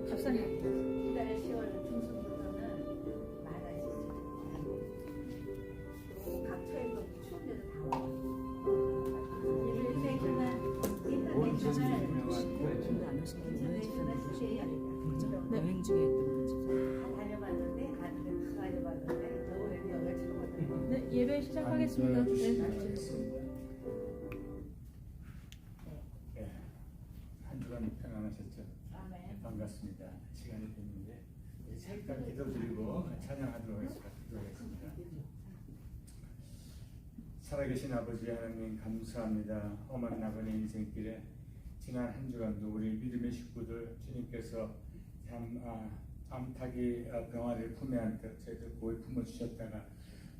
갑자기 이달 10월 중순부터는 많아지죠. 각처에서 추운 데도 다 와요. 인터내셔널 시대야. 여행 중에 했던 거죠. 다 다녀봤는데 가는데 다 가져봤는데 여기가 최고더라고요. 네, 예배 시작하겠습니다. 네. 한 주간 평안하셨죠? 아멘. 반갑습니다. 시간이 됐는데 잠깐 기도드리고 찬양하도록 하겠습니다. 살아계신 아버지 하나님 감사합니다. 험한 나그네 인생길에 지난 한 주간도 우리 믿음의 식구들 주님께서 참 암탉이 병아리를 품에 안듯 저희들 고이 품어주셨다가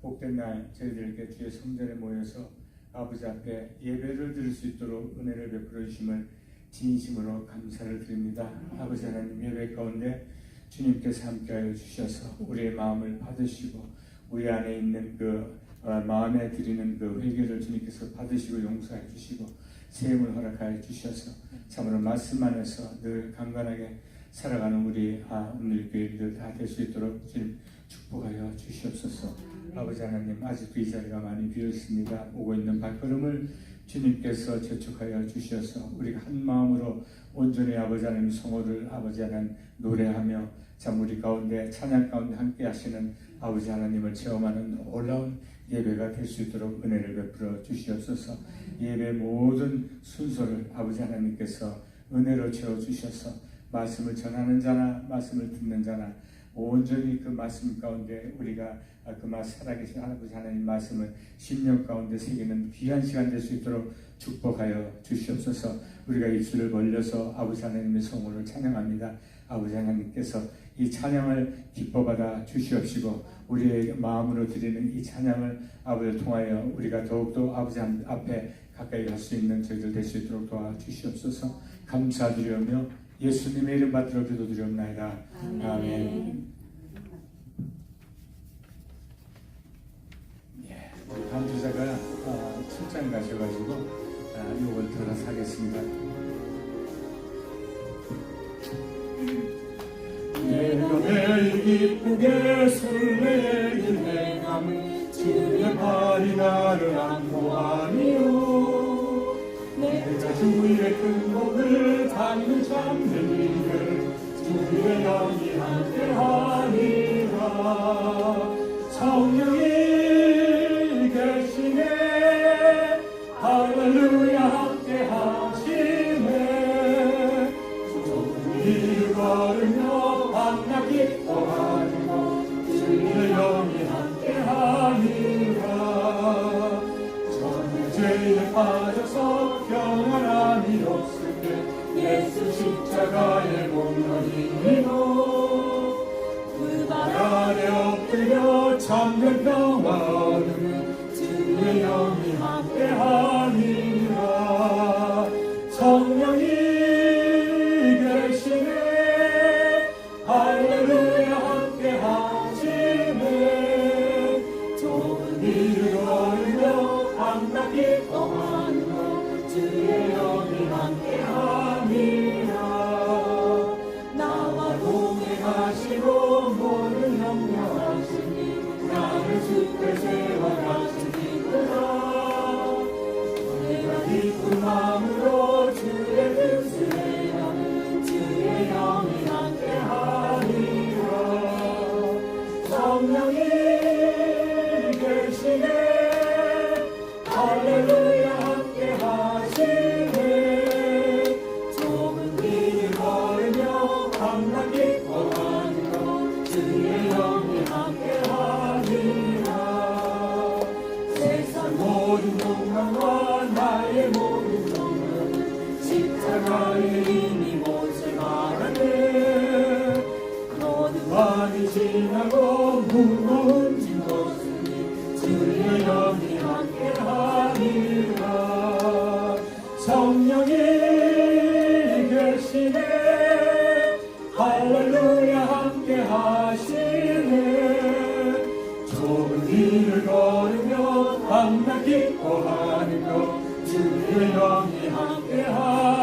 복된 날 저희들에게 주의 성전에 모여서 아버지 앞에 예배를 드릴 수 있도록 은혜를 베풀어 주심을 진심으로 감사를 드립니다. 아버지 하나님 예배 가운데 주님께서 함께하여 주셔서 우리의 마음을 받으시고 우리 안에 있는 그 마음에 드리는 그 회개를 주님께서 받으시고 용서해 주시고 세임을 허락하여 주셔서 참으로 말씀 안에서 늘 강건하게 살아가는 우리 오늘 교회들 다 될 수 있도록 주님 축복하여 주시옵소서. 아버지 하나님 아직도 이 자리가 많이 비어 있습니다. 오고 있는 발걸음을 주님께서 재촉하여 주셔서 우리가 한 마음으로 온전히 아버지 하나님 성호를 아버지 하나님 노래하며 참 우리 가운데 찬양 가운데 함께 하시는 아버지 하나님을 체험하는 놀라운 예배가 될 수 있도록 은혜를 베풀어 주시옵소서. 예배 모든 순서를 아버지 하나님께서 은혜로 채워주셔서 말씀을 전하는 자나 말씀을 듣는 자나 온전히 그 말씀 가운데 우리가 그 살아계신 아버지 하나님 말씀을 심령 가운데 새기는 귀한 시간 될 수 있도록 축복하여 주시옵소서. 우리가 입술을 벌려서 아버지 하나님의 성호를 찬양합니다. 아버지 하나님께서 이 찬양을 기뻐받아 주시옵시고 우리의 마음으로 드리는 이 찬양을 아버지를 통하여 우리가 더욱더 아버지 앞에 가까이 갈 수 있는 저희들 될 수 있도록 도와주시옵소서. 감사드리며 예수님의 이름 받들어 기도드리옵나이다. 아멘. 감투자가 출장 가셔가지고 요걸 들어서 하겠습니다. 내가 매일 기쁘게 순례의 행함을 주의 발이 나를 안보하니요 내가 주의 큰 복을 받는 참된 일을 주의 영이 함께하니라. 성령이 계시네 할렐루야 함께하시네 주의 걸으며 밤낮 기뻐하며 주의 영이 함께하니라. 저는 죄에 빠져서 평안함이 없을 때 예수 십자가에 못 이기고 그 발 아래 엎드려 참된 평화 얻으면 주의 영이 함께하니라. 성령이 계시네 할렐루야 함께하시네 좁은 길을 걸으며 밤낮 기뻐하며 주의 영이 함께하니라. 나와 동행하시고 모든 염려하시니 나를 주께 세워가시니구나. 내가 기쁜 마음으로 주의 뜻을 행하는 주의 영이 함께하니라. 성령이 계시네 할렐루야 함께하시네 좁은 길을 걸으며 밤낮 기뻐하니라. 주의 영이 함께하니라. 세상 모든 욕망과 나의 모든 욕망은 십자가에 이미 못을 말하네. 모든 밤이 지나고 무거운 짐 벗으니 주의 영이 함께하니라. 성령이 계시네 할렐루야 함께하시네 좁은 길을 걸으며 밤낮 기뻐하는 것 주의 영이 함께하니라.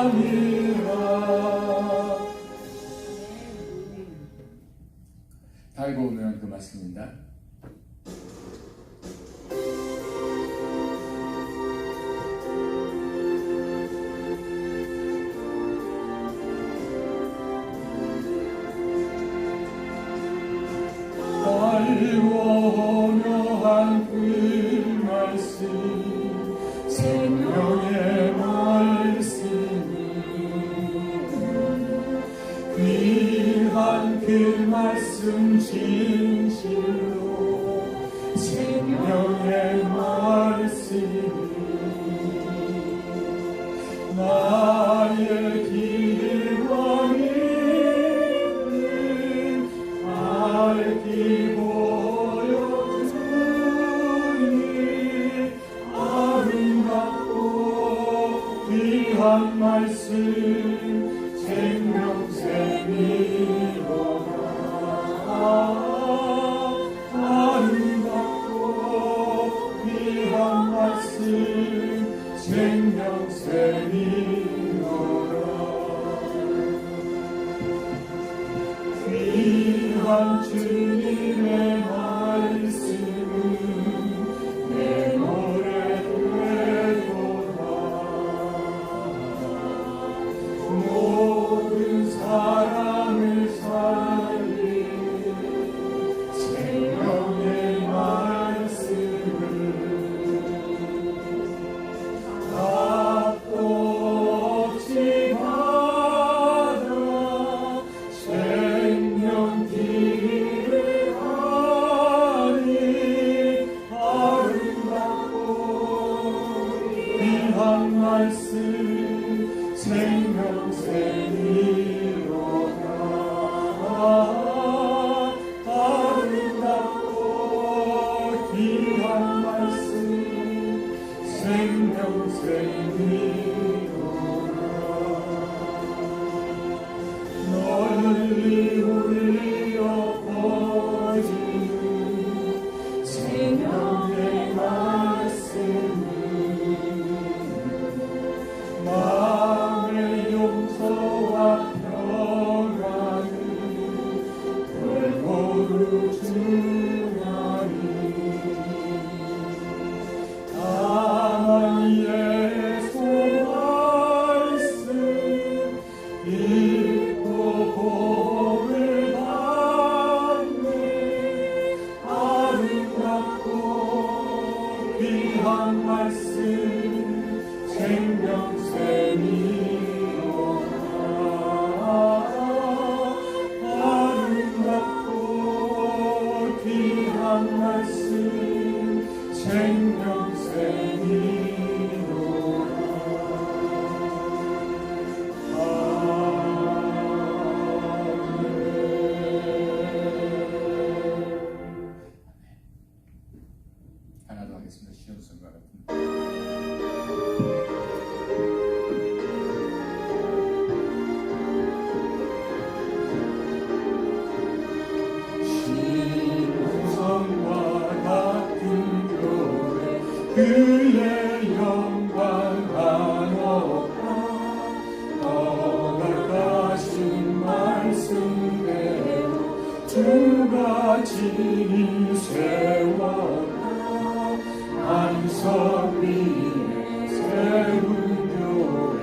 말씀입니다. 묘한 그 말씀 생명의 말씀이 귀한 그 말씀 진실로 생명의 말씀이 나의 길과 믿음 알기 보여주니 아름답고 귀한 말씀 생명샘이로다. 아름답고 귀한 말씀 생명샘이로다. 귀한 주님의 말씀은 내 노래 되도다. 모든 사람을 살린 생명의 말씀을 답도 없이 받아 생명 길을 가니 아름답고 귀한 말씀 생명샘이로다. 아름답고 귀한 말씀 생명샘이로다. 널리 울려 퍼지는 생명의 말씀은 마음의 용서와 평안을 골고루 주나니 다만 예수 말씀 읽고 복을 받네. 아름답고 귀한 말씀 생명샘이로다. 아름답고 귀한 말씀 생명샘이로다. 하나 더 하겠습니다. 시험 선과 같은. 신성과 같은 교회 그의 영광 한없다. 허락하신 말씀대로 주가 진히 세웠다. 안석 위에 세운 교회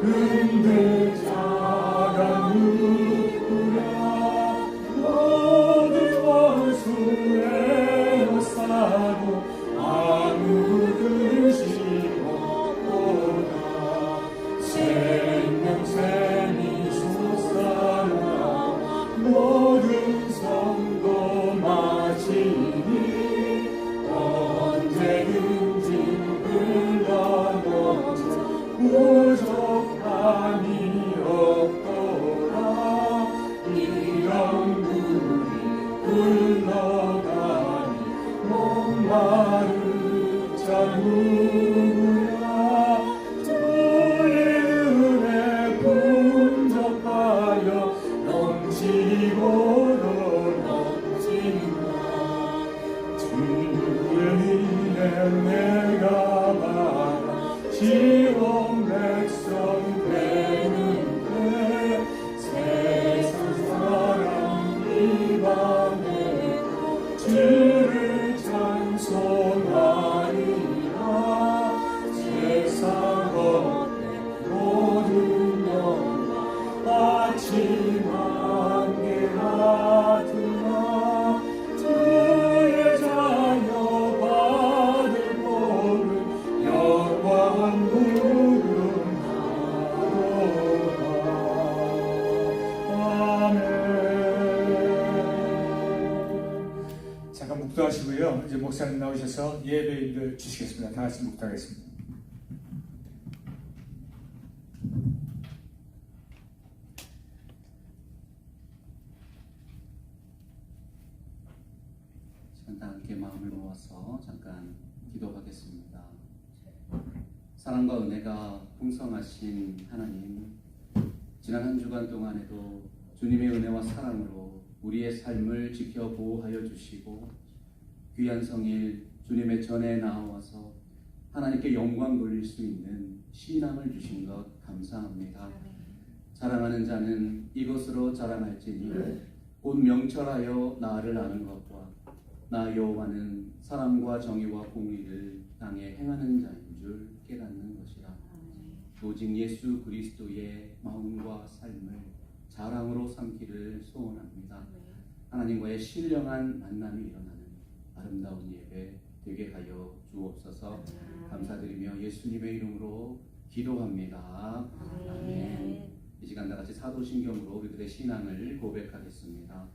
흔들 자가 누구랴. 모든 원수의 사도 아무 근심 없도다. 생명샘이 솟아나 모든 성도 마치니 언제든지 흘러넘쳐 부족함이 기도하시고요. 이제 목사님 나오셔서 예배인들 주시겠습니다. 다 같이 묵도하겠습니다. 다 함께 마음을 모아서 잠깐 기도하겠습니다. 사랑과 은혜가 풍성하신 하나님, 지난 한 주간 동안에도 주님의 은혜와 사랑으로 우리의 삶을 지켜 보호하여 주시고 귀한 성일 주님의 전에 나와서 하나님께 영광 돌릴 수 있는 신앙을 주신 것 감사합니다. 자랑하는 자는 이것으로 자랑할지니 곧 명철하여 나를 아는 것과 나 여호와는 사랑과 정의와 공의를 땅에 행하는 자인 줄 깨닫는 것이라. 오직 예수 그리스도의 마음과 삶을 자랑으로 삼기를 소원합니다. 하나님과의 신령한 만남이 일어나는 아름다운 예배 되게 하여 주옵소서. 감사드리며 예수님의 이름으로 기도합니다. 아멘. 이 시간 다 같이 사도신경으로 우리들의 신앙을 고백하겠습니다.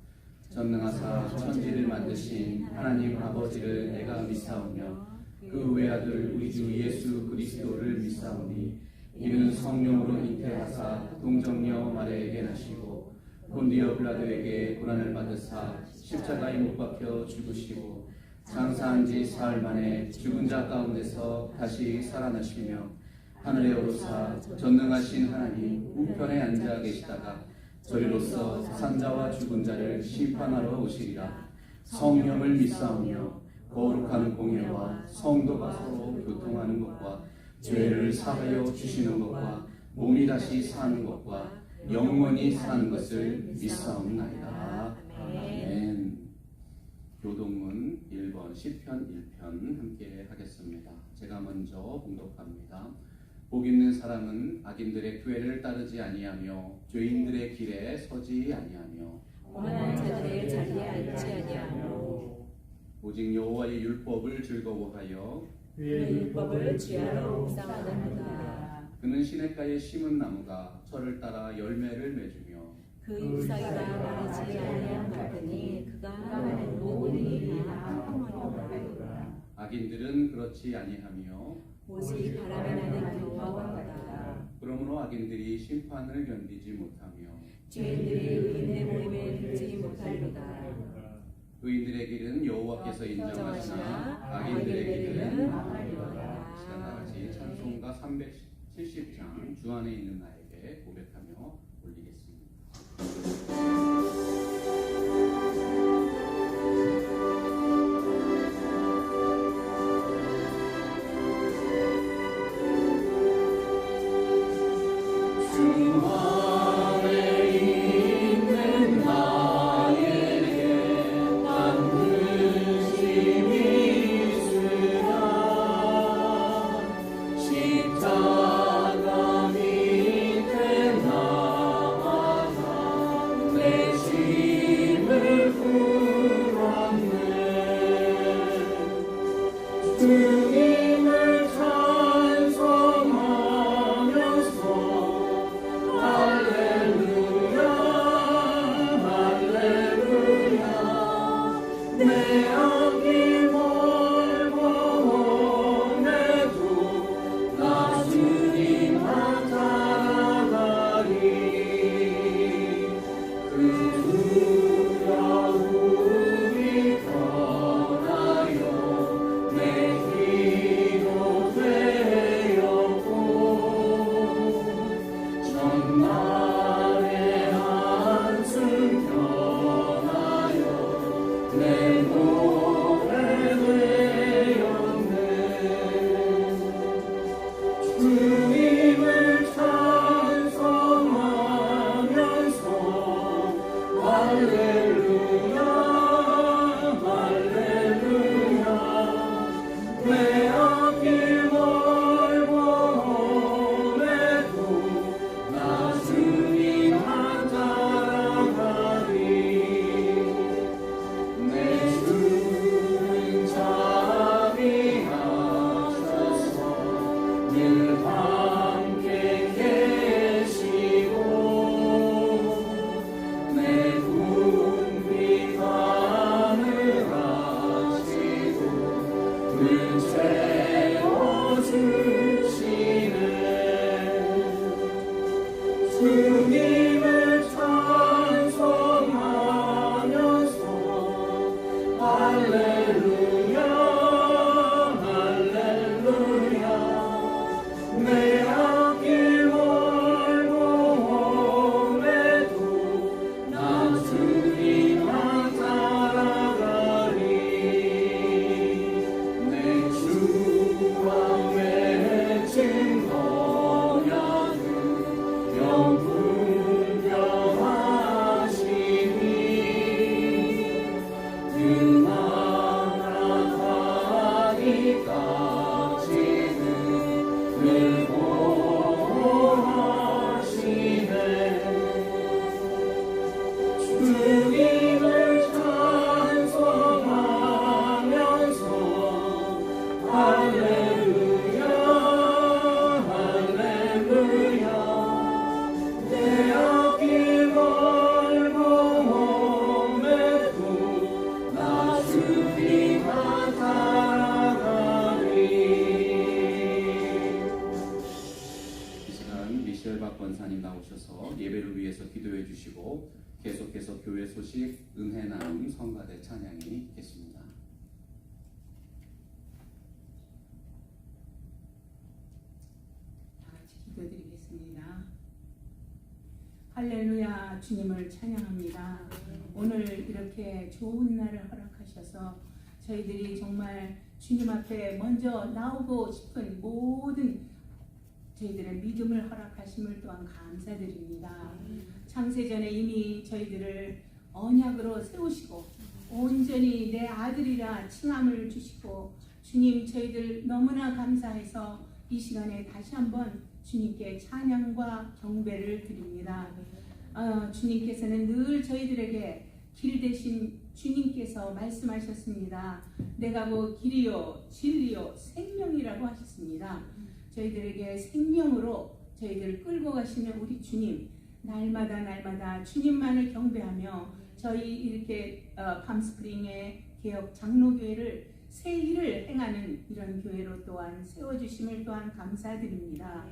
전능하사 천지를 만드신 하나님 아버지를 내가 믿사오며 그 외아들 우리 주 예수 그리스도를 믿사오니 이는 성령으로 잉태하사 동정녀 마리아에게 나시고 본디오 빌라도에게 고난을 받으사 십자가에 못 박혀 죽으시고 장사한 지 사흘 만에 죽은 자 가운데서 다시 살아나시며 하늘에 오르사 전능하신 하나님 우편에 앉아 계시다가 저리로서 산자와 죽은 자를 심판하러 오시리라. 성령을 믿사오며 거룩한 공예와 성도가 서로 교통하는 것과 죄를 사하여 주시는 것과 몸이 다시 사는 것과 영원히 사는 것을 믿사옵나이다. 아멘. 교동문 1번 시편 1편 함께 하겠습니다. 제가 먼저 봉독합니다. 복 있는 사람은 악인들의 꾀를 따르지 아니하며 죄인들의 길에 서지 아니하며 오만한 자들의 자리에 앉지 아니하며 오직 여호와의 율법을 즐거워하여 그의 율법을 주야로 묵상하는도다. 그는 시냇가에 심은 나무가 철을 따라 열매를 맺으며 그 잎사귀가 마르지 아니한 같으니 그가 하는 모든 일이 풍성하리로다. 악인들은 그렇지 아니하며 오직 바람에 나는 경화로다. 그러므로 악인들이 심판을 견디지 못하며 죄인들이 의인의 모임에 들지 못하리로다. 의인들의 길은 여호와께서 인정하시나 악인들의 길은 망하리로다. 시간 다 같이 찬송가 370장 주 안에 있는 나에게 고백하며 올리겠습니다. 십자가 밑에 예배를 위해서 기도해 주시고 계속해서 교회 소식 은혜 나눔 성가대 찬양이 있겠습니다. 다 같이 기도드리겠습니다. 할렐루야. 주님을 찬양합니다. 오늘 이렇게 좋은 날을 허락하셔서 저희들이 정말 주님 앞에 먼저 나오고 싶은 모든 저희들의 믿음을 허락하심을 또한 감사드립니다. 창세전에 이미 저희들을 언약으로 세우시고 온전히 내 아들이라 칭함을 주시고 주님 저희들 너무나 감사해서 이 시간에 다시 한번 주님께 찬양과 경배를 드립니다. 주님께서는 늘 저희들에게 길 대신 주님께서 말씀하셨습니다. 내가 길이요 진리요 생명이라고 하셨습니다. 저희들에게 생명으로 저희들을 끌고 가시는 우리 주님, 날마다 주님만을 경배하며 저희 이렇게 팜스프링의 개혁 장로교회를 새 일을 행하는 이런 교회로 또한 세워주심을 또한 감사드립니다.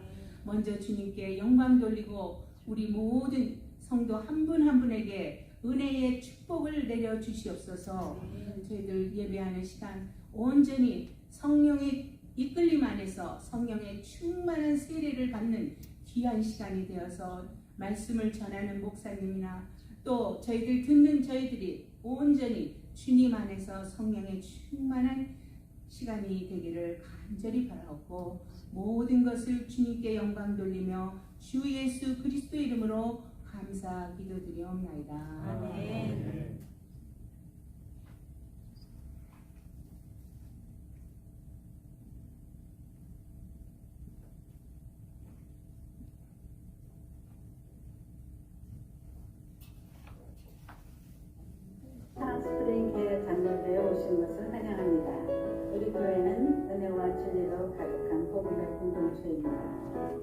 먼저 주님께 영광 돌리고 우리 모든 성도 한 분 한 분에게 은혜의 축복을 내려 주시옵소서. 저희들 예배하는 시간 온전히 성령의 이끌림 안에서 성령의 충만한 세례를 받는 귀한 시간이 되어서 말씀을 전하는 목사님이나 또 저희들 듣는 저희들이 온전히 주님 안에서 성령의 충만한 시간이 되기를 간절히 바라옵고 모든 것을 주님께 영광 돌리며 주 예수 그리스도의 이름으로 감사 기도드리옵나이다. 아멘. 팜스프링 개혁 장로교회에 오신 것을 환영합니다. 우리 교회는 은혜와 진리로 가득한 복음의 공동체입니다.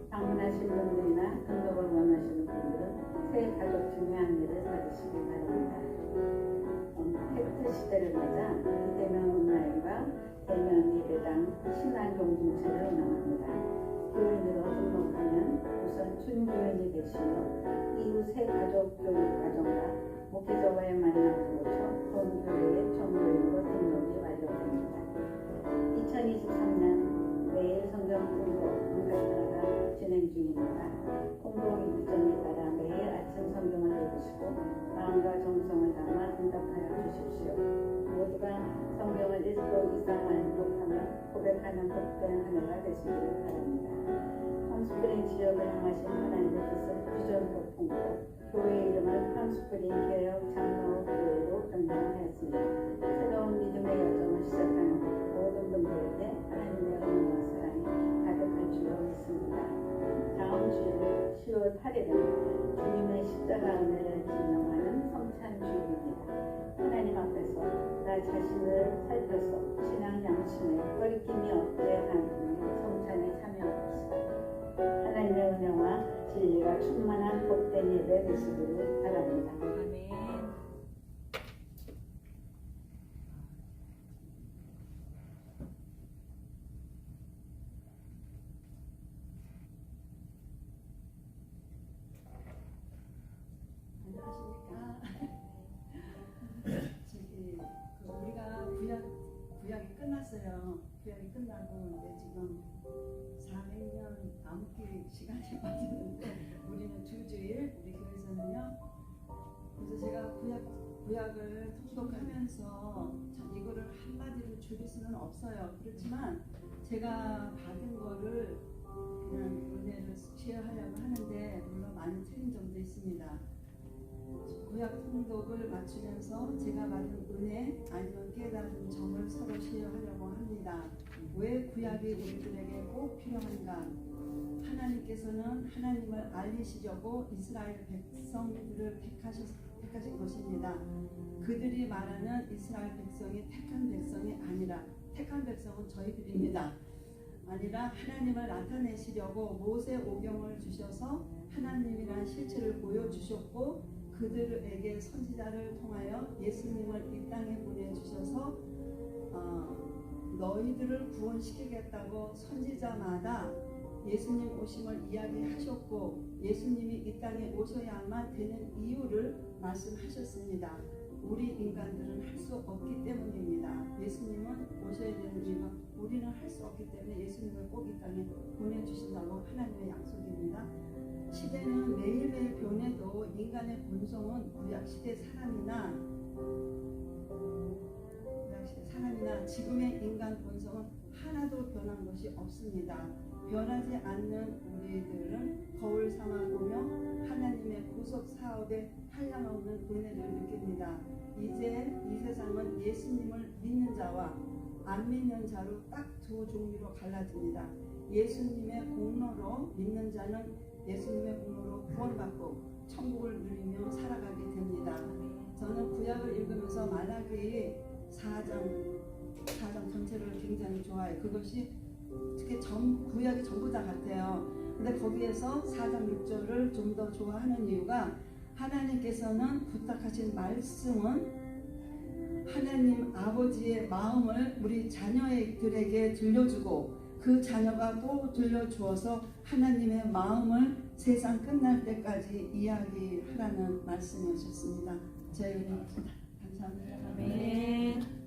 방문하신 분들이나 등록을 원하시는 분들은 새 가족팀의 안내를 받으시기 바랍니다. 팩트 시대를 맞아 이대면 온라인과 대면 예배당 신앙 공동체를 운영합니다. 교인으로 등록하면 우선 준교인이 되시며 이후 새 가족 교육 과정과 목회자와의 만남을 거쳐 본 교회의 정교인으로 등록이 완료됩니다. 2023년 매일 성경 공부 응답하라가 진행 중입니다. 공부 일정에 따라 매일 아침 성경을 읽으시고 마음과 정성을 담아 응답하여 주십시오. 모두가 성경을 1도 이상 완독하며 고백하는 복된 한 해가 되시기를 바랍니다. 팜스프링 지역을 향하신 하나님의 뜻을 비전으로 품고 교회 이름을 팜스프링 개혁 장로교회로 변경하였습니다. 새로운 믿음의 여정을 시작하는 모든 분들에게 하나님의 은혜와 사랑이 가득할 줄로 믿습니다. 다음 주일 10월 8일은 주님의 십자가 은혜를 기념하는 성찬주일입니다. 하나님 앞에서 나 자신을 살펴서 신앙 양심에 거리낌이 없게 하는 성찬에 참여합시다. 하나님의 은혜와 진리가 충만한 복된 예배 되시기를 바랍니다. 아멘. 안녕하십니까. 우리가 구약이 끝났어요. 구약이 끝나고 이제 지금 400년 남기 시간이 빠졌는데 우리는 주주일 우리 교회에서는요. 그래서 제가 구약을 통독하면서 참 이거를 한마디로 줄일 수는 없어요. 그렇지만 제가 받은 거를 그냥 은혜를 쉐어하려고 하는데 물론 많이 틀린 점도 있습니다. 구약 통독을 맞추면서 제가 받은 은혜 아니면 깨달은 점을 서로 쉐어하려고 합니다. 왜 구약이 우리들에게 꼭 필요한가? 하나님께서는 하나님을 알리시려고 이스라엘 백성들을 택하신 것입니다. 그들이 말하는 이스라엘 백성이 택한 백성이 아니라 택한 백성은 저희들입니다. 아니라 하나님을 나타내시려고 모세 오경을 주셔서 하나님이란 실체를 보여주셨고 그들에게 선지자를 통하여 예수님을 이 땅에 보내주셔서 너희들을 구원시키겠다고 선지자마다 예수님 오심을 이야기하셨고 예수님이 이 땅에 오셔야만 되는 이유를 말씀하셨습니다. 우리 인간들은 할 수 없기 때문입니다. 예수님은 오셔야 되는 이유가 우리는 할 수 없기 때문에 예수님을 꼭 이 땅에 보내주신다고 하나님의 약속입니다. 시대는 매일매일 변해도 인간의 본성은 구약시대 사람이나 지금의 인간 본성은 하나도 변한 것이 없습니다. 변하지 않는 우리들은 거울 삼아 보며 하나님의 구속 사업에 한량없는 은혜를 느낍니다. 이제 이 세상은 예수님을 믿는 자와 안 믿는 자로 딱 두 종류로 갈라집니다. 예수님의 공로로 믿는 자는 예수님의 공로로 구원받고 천국을 누리며 살아가게 됩니다. 저는 구약을 읽으면서 말라기 4장 전체를 굉장히 좋아해요. 그것이 특히 구약이 전부 다 같아요. 근데 거기에서 4장 6절을 좀 더 좋아하는 이유가 하나님께서는 부탁하신 말씀은 하나님 아버지의 마음을 우리 자녀들에게 들려주고 그 자녀가 또 들려주어서 하나님의 마음을 세상 끝날 때까지 이야기하라는 말씀이었습니다. 제 은혜입니다. 감사합니다. 아멘.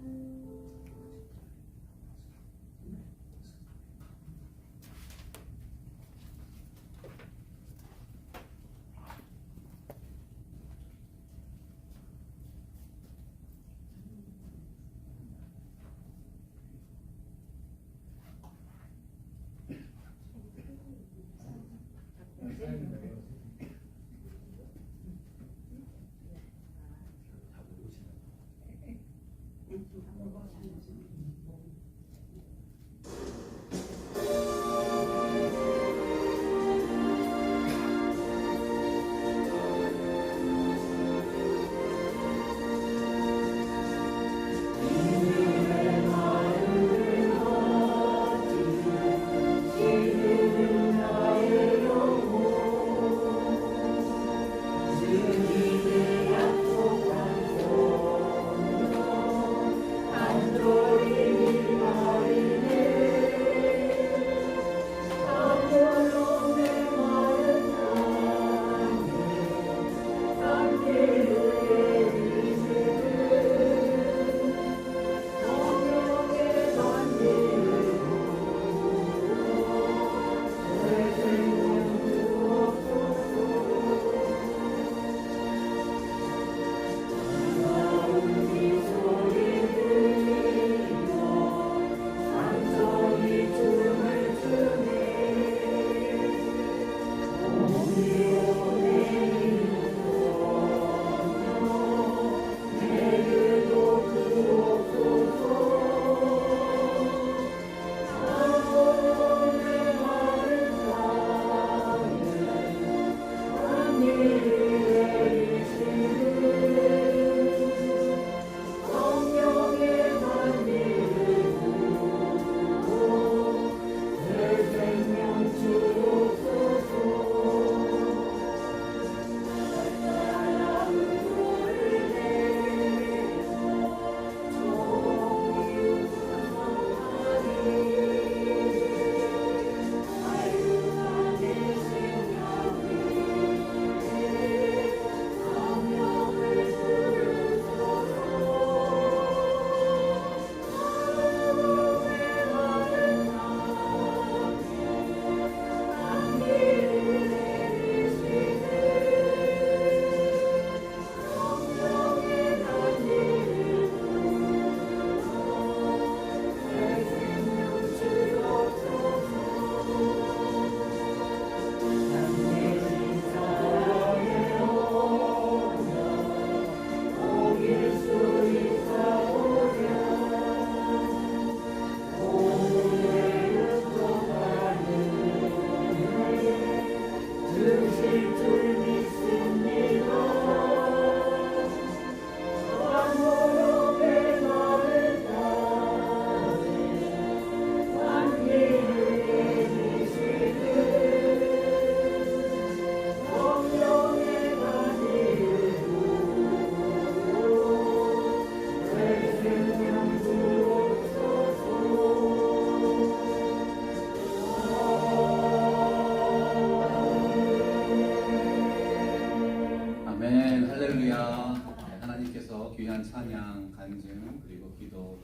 할렐루야. 네, 하나님께서 귀한 찬양, 간증 그리고 기도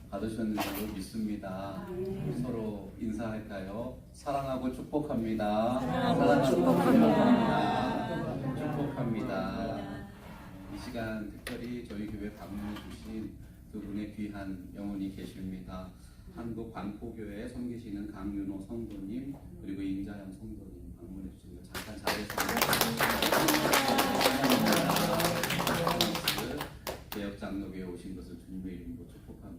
받으셨는 줄로 믿습니다. 서로 인사할까요? 사랑하고 축복합니다. 사랑하고 축복합니다. 축복합니다. 이 시간 특별히 저희 교회 방문해 주신 두 분의 귀한 영혼이 계십니다. 한국 광포교회 섬기시는 강윤호 성도님 그리고 임자영 성도님 방문해 주신 거 잠깐 잘했습니다. 개혁장로교회 오신 것을 주님의 이름으로 축복하며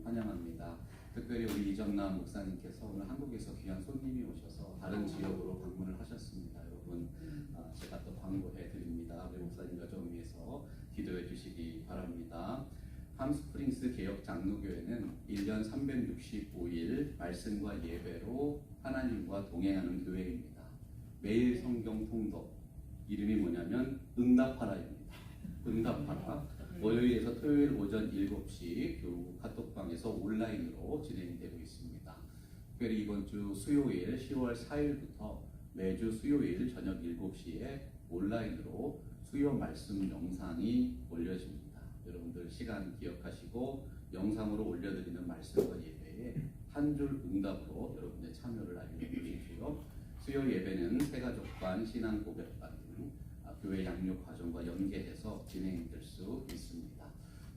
환영합니다. 특별히 우리 이정남 목사님께서 오늘 한국에서 귀한 손님이 오셔서 다른 지역으로 방문을 하셨습니다. 여러분 제가 또 광고해 드립니다. 우리 목사님 가정 위해서 기도해 주시기 바랍니다. 팜스프링스 개혁장로교회는 1년 365일 말씀과 예배로 하나님과 동행하는 교회입니다. 매일 성경 통독, 이름이 뭐냐면 응답하라입니다. 응답하라. 월요일에서 토요일 오전 7시 교우 카톡방에서 온라인으로 진행되고 있습니다. 특별히 이번 주 수요일 10월 4일부터 매주 수요일 저녁 7시에 온라인으로 수요 말씀 영상이 올려집니다. 여러분들 시간 기억하시고 영상으로 올려드리는 말씀과 예배에 한 줄 응답으로 여러분의 참여를 알려주시고요. 수요 예배는 새가족반, 신앙 고백반 등 교회 양육 과정과 연계해서 진행될 수 있습니다.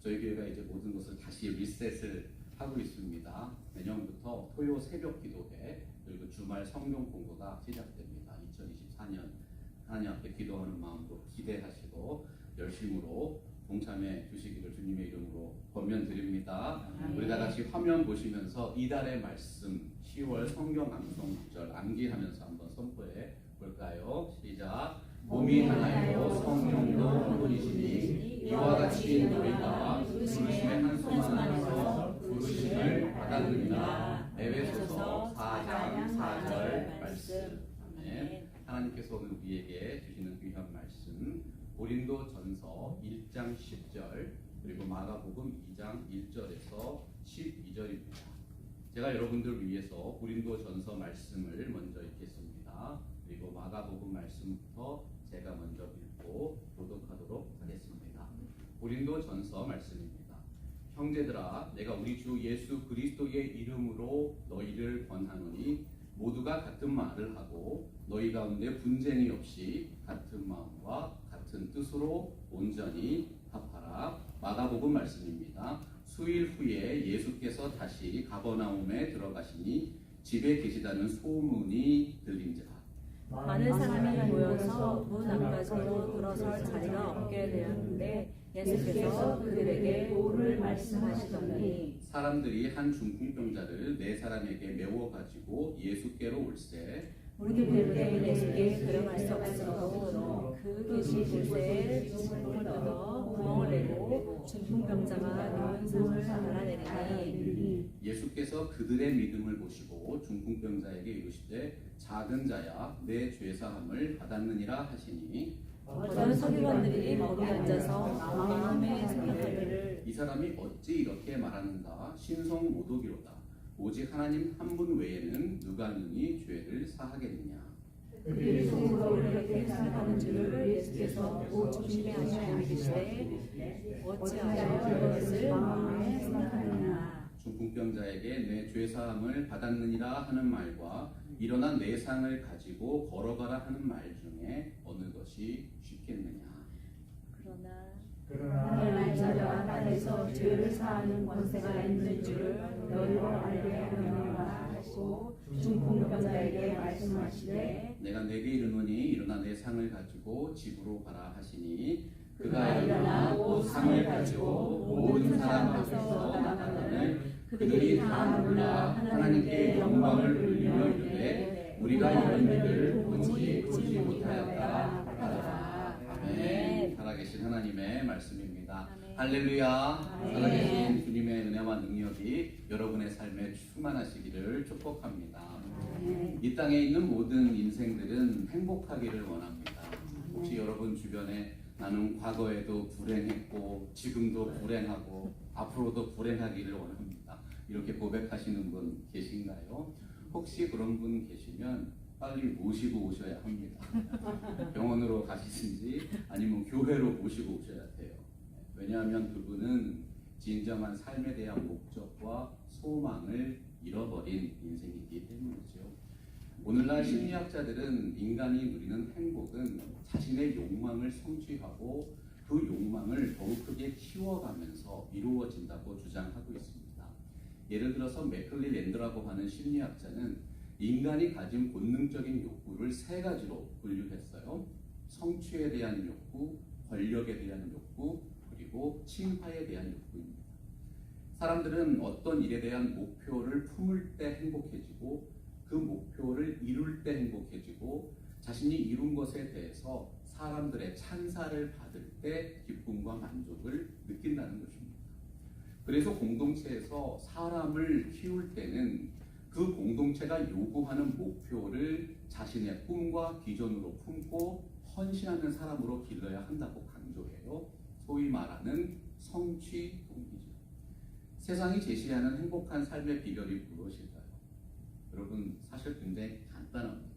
저희 교회가 이제 모든 것을 다시 리셋을 하고 있습니다. 내년부터 토요 새벽 기도회 그리고 주말 성경 공부가 시작됩니다. 2024년 하나님 앞에 기도하는 마음으로 기대하시고 열심으로 동참해 주시기를 주님의 이름으로 권면드립니다. 우리 다 같이 화면 보시면서 이달의 말씀 10월 성경 암송 구절 암기하면서 한번 선포해 볼까요? 시작. 몸이 하나요 성령도 한 분이시니 이와 같이 너희가 부르심의 한 소만 안에서 부르심을 받았느니라. 에베소서 4장 4절 말씀. 아멘. 하나님께서 오늘 우리에게 주시는 귀한 말씀 고린도전서 1장 10절 그리고 마가복음 2장 1절에서 12절입니다. 제가 여러분들 위해서 고린도전서 말씀을 먼저 읽겠습니다. 그리고 마가복음 말씀부터 제가 먼저 읽고 교독하도록 하겠습니다. 고린도전서 말씀입니다. 형제들아, 내가 우리 주 예수 그리스도의 이름으로 너희를 권하노니 모두가 같은 말을 하고 너희 가운데 분쟁이 없이 같은 마음과 같은 뜻으로 온전히 합하라. 마가복음 말씀입니다. 수일 후에 예수께서 다시 가버나움에 들어가시니 집에 계시다는 소문이 들린지라. 많은 사람이 모여서 문 앞까지로 들어설 자리가 없게 되었는데 예수께서 그들에게 도를 말씀하시더니 사람들이 한 중풍병자를 네 사람에게 메워 가지고 예수께로 올세 우리 때문에 예수께 들어갈 수 없으므로 그 계신 곳에 문을 뜯어 구멍을 내고 중풍병자가 누운 상을 갈아내리니 예수께서 그들의 믿음을 보시고 중풍병자에게 이르시되 작은 자야 내 죄사함을 받았느니라 하시니 어떤 서기관들이 거기 앉아서 마음에 생각하기를 이 사람이 어찌 이렇게 말하는가 신성 모독이로다. 오직 하나님 한 분 외에는 누가 능히 죄를 사하겠느냐. 그들이 속으로 이렇게 생각하는 줄을 예수께서 곧 조심히 하시고 이르시되 어찌하여 그것을 마음에 생각하느냐. 중풍병자에게 내 죄사함을 받았느니라 하는 말과 일어나 내 상을 가지고 걸어가라 하는 말 중에 어느 것이 쉽겠느냐. 그러나 하나님의 자녀가 땅에서 죄를 사하는 권세가 있는 줄을 너희로 알게 하노라 하시고 중풍병자에게 말씀하시되 내가 내게 이르노니 일어나 내 상을 가지고 집으로 가라 하시니 그가 일어나 곧 상을 가지고 모든 사람 앞에서 나가거늘 그들이 다 놀라 하나님께 영광을 돌리며 이르되 우리가 이런 일을 보지 못하였다 하더라. 아멘. 살아계신 하나님의 말씀입니다. 아멘. 할렐루야. 아멘. 살아계신 주님의 은혜와 능력이 여러분의 삶에 충만하시기를 축복합니다. 이 땅에 있는 모든 인생들은 행복하기를 원합니다. 혹시 여러분 주변에 나는 과거에도 불행했고 지금도 불행하고 앞으로도 불행하기를 원합니다. 이렇게 고백하시는 분 계신가요? 혹시 그런 분 계시면 빨리 모시고 오셔야 합니다. 병원으로 가시든지 아니면 교회로 모시고 오셔야 돼요. 왜냐하면 그분은 진정한 삶에 대한 목적과 소망을 잃어버린 인생이기 때문이죠. 오늘날 심리학자들은 인간이 누리는 행복은 자신의 욕망을 성취하고 그 욕망을 더욱 크게 키워가면서 이루어진다고 주장하고 있습니다. 예를 들어서 매클리 랜드라고 하는 심리학자는 인간이 가진 본능적인 욕구를 세 가지로 분류했어요. 성취에 대한 욕구, 권력에 대한 욕구, 그리고 칭파에 대한 욕구입니다. 사람들은 어떤 일에 대한 목표를 품을 때 행복해지고 그 목표를 이룰 때 행복해지고 자신이 이룬 것에 대해서 사람들의 찬사를 받을 때 기쁨과 만족을 느낀다는 것입니다. 그래서 공동체에서 사람을 키울 때는 그 공동체가 요구하는 목표를 자신의 꿈과 비전으로 품고 헌신하는 사람으로 길러야 한다고 강조해요. 소위 말하는 성취 동기죠. 세상이 제시하는 행복한 삶의 비결이 무엇일까요? 여러분, 사실 굉장히 간단합니다.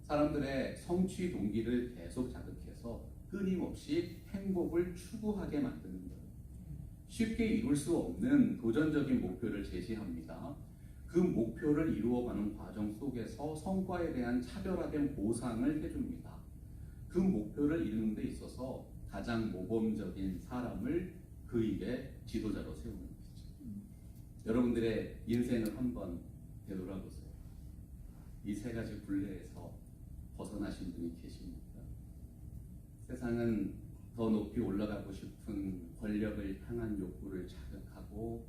사람들의 성취 동기를 계속 자극해서 끊임없이 행복을 추구하게 만드는 거예요. 쉽게 이룰 수 없는 도전적인 목표를 제시합니다. 그 목표를 이루어가는 과정 속에서 성과에 대한 차별화된 보상을 해줍니다. 그 목표를 이루는 데 있어서 가장 모범적인 사람을 그 일의 지도자로 세우는 것이죠. 여러분들의 인생을 한번 되돌아보세요. 이 세 가지 굴레에서 벗어나신 분이 계십니까? 세상은 더 높이 올라가고 싶은 권력을 향한 욕구를 자극하고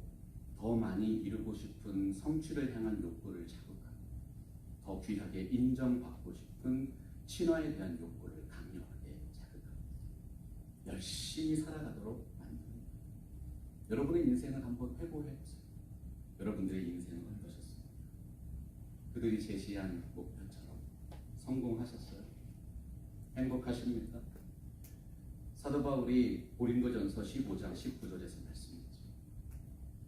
더 많이 이루고 싶은 성취를 향한 욕구를 자극하고 더 귀하게 인정받고 싶은 친화에 대한 욕구를 강력하게 자극합니다. 열심히 살아가도록 만듭니다. 여러분의 인생을 한번 회고해보세요. 여러분들의 인생은 어떠셨습니까? 그들이 제시한 목표처럼 성공하셨어요? 행복하십니까? 사도 바울이 고린도전서 15장 19절에서 말씀했죠.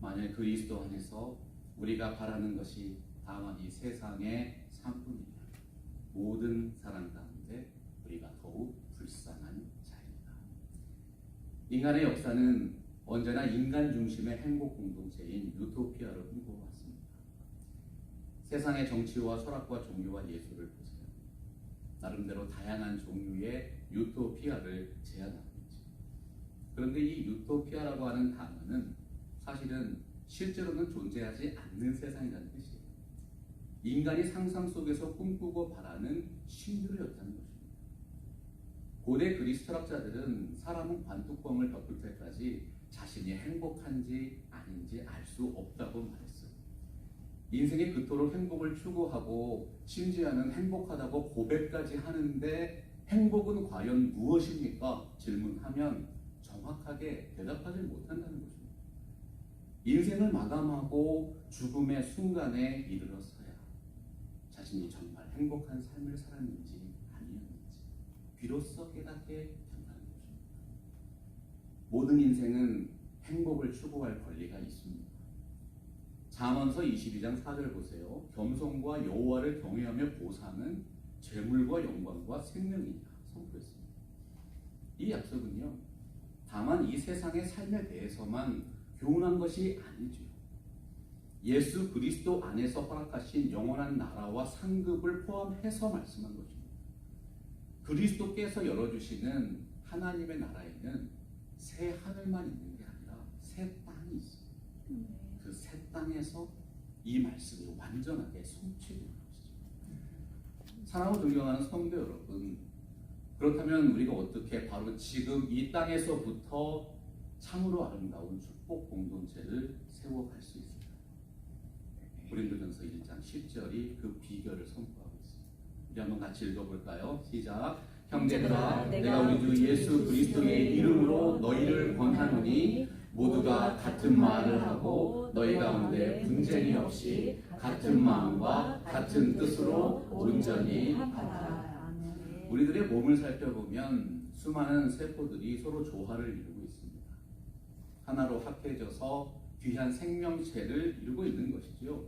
만약 그리스도 안에서 우리가 바라는 것이 다만 이 세상의 상품이면 모든 사람 가운데 우리가 더욱 불쌍한 자입니다. 인간의 역사는 언제나 인간 중심의 행복 공동체인 유토피아를 꿈꿔왔습니다. 세상의 정치와 철학과 종교와 예술을 보세요. 나름대로 다양한 종류의 유토피아를 제안하고 있죠. 그런데 이 유토피아라고 하는 단어는 사실은 실제로는 존재하지 않는 세상이라는 뜻이에요. 인간이 상상 속에서 꿈꾸고 바라는 신들이었다는 것입니다. 고대 그리스 철학자들은 사람은 관뚜껑을 덮을 때까지 자신이 행복한지 아닌지 알 수 없다고 말했어요. 인생이 그토록 행복을 추구하고 심지어는 행복하다고 고백까지 하는데 행복은 과연 무엇입니까? 질문하면 정확하게 대답하지 못한다는 것입니다. 인생을 마감하고 죽음의 순간에 이르러서야 자신이 정말 행복한 삶을 살았는지 아니었는지 비로소 깨닫게 된다는 것입니다. 모든 인생은 행복을 추구할 권리가 있습니다. 잠언서 22장 4절 보세요. 겸손과 여호와를 경외하며 보상은 재물과 영광과 생명이냐 선포했습니다. 이 약속은요, 다만 이 세상의 삶에 대해서만 교훈한 것이 아니죠. 예수 그리스도 안에서 허락하신 영원한 나라와 상급을 포함해서 말씀한 것입니다. 그리스도께서 열어주시는 하나님의 나라에는 새 하늘만 있는 게 아니라 새 땅이 있습니다. 그 새 땅에서 이 말씀이 완전하게 성취되는 것이죠. 사랑하고 존경하는 성도 여러분, 그렇다면 우리가 어떻게 바로 지금 이 땅에서부터 참으로 아름다운 축복 공동체를 세워갈 수 있을까요? 고린도전서 1장 10절이 그 비결을 선포하고 있습니다. 우리 한번 같이 읽어볼까요? 시작. 형제들아, 내가 우리 주 예수 그리스도의 이름으로 너희를 권하노니 모두가 같은 말을 하고 너희 가운데 분쟁이 없이 같은 마음과 같은 뜻으로 온전히 하라. 우리들의 몸을 살펴보면 수많은 세포들이 서로 조화를 이루고 있습니다. 하나로 합해져서 귀한 생명체를 이루고 있는 것이죠.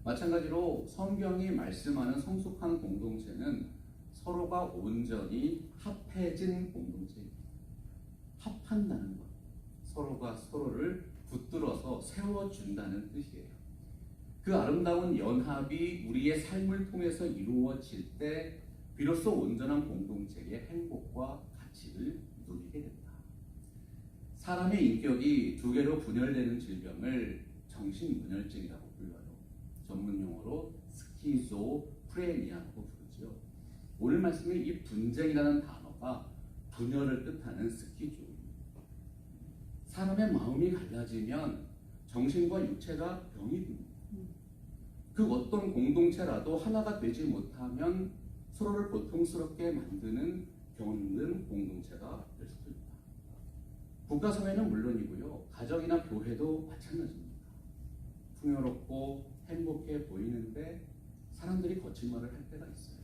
마찬가지로 성경이 말씀하는 성숙한 공동체는 서로가 온전히 합해진 공동체입니다. 합한다는 것, 서로가 서로를 붙들어서 세워준다는 뜻이에요. 그 아름다운 연합이 우리의 삶을 통해서 이루어질 때 비로소 온전한 공동체의 행복과 가치를 누리게 된다. 사람의 인격이 두 개로 분열되는 질병을 정신분열증이라고 불러요. 전문 용어로 스키조프레니아라고 부르죠. 오늘 말씀에 이 분쟁이라는 단어가 분열을 뜻하는 스키조입니다. 사람의 마음이 갈라지면 정신과 육체가 병이 듭니다. 그 어떤 공동체라도 하나가 되지 못하면 서로를 고통스럽게 만드는 병든 공동체가 될 수도 있다. 국가사회는 물론이고요, 가정이나 교회도 마찬가지입니다. 풍요롭고 행복해 보이는데 사람들이 거짓말을 할 때가 있어요.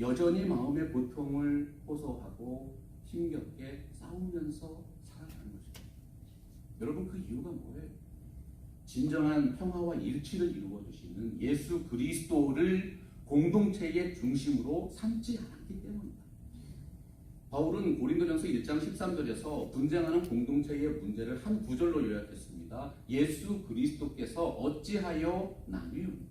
여전히 마음의 고통을 호소하고 힘겹게 싸우면서 살아가는 것입니다. 여러분, 그 이유가 뭐예요? 진정한 평화와 일치를 이루어주시는 예수 그리스도를 공동체의 중심으로 삼지 않았기 때문입니다. 바울은 고린도전서 1장 13절에서 분쟁하는 공동체의 문제를 한 구절로 요약했습니다. 예수 그리스도께서 어찌하여 나뉘옵니까?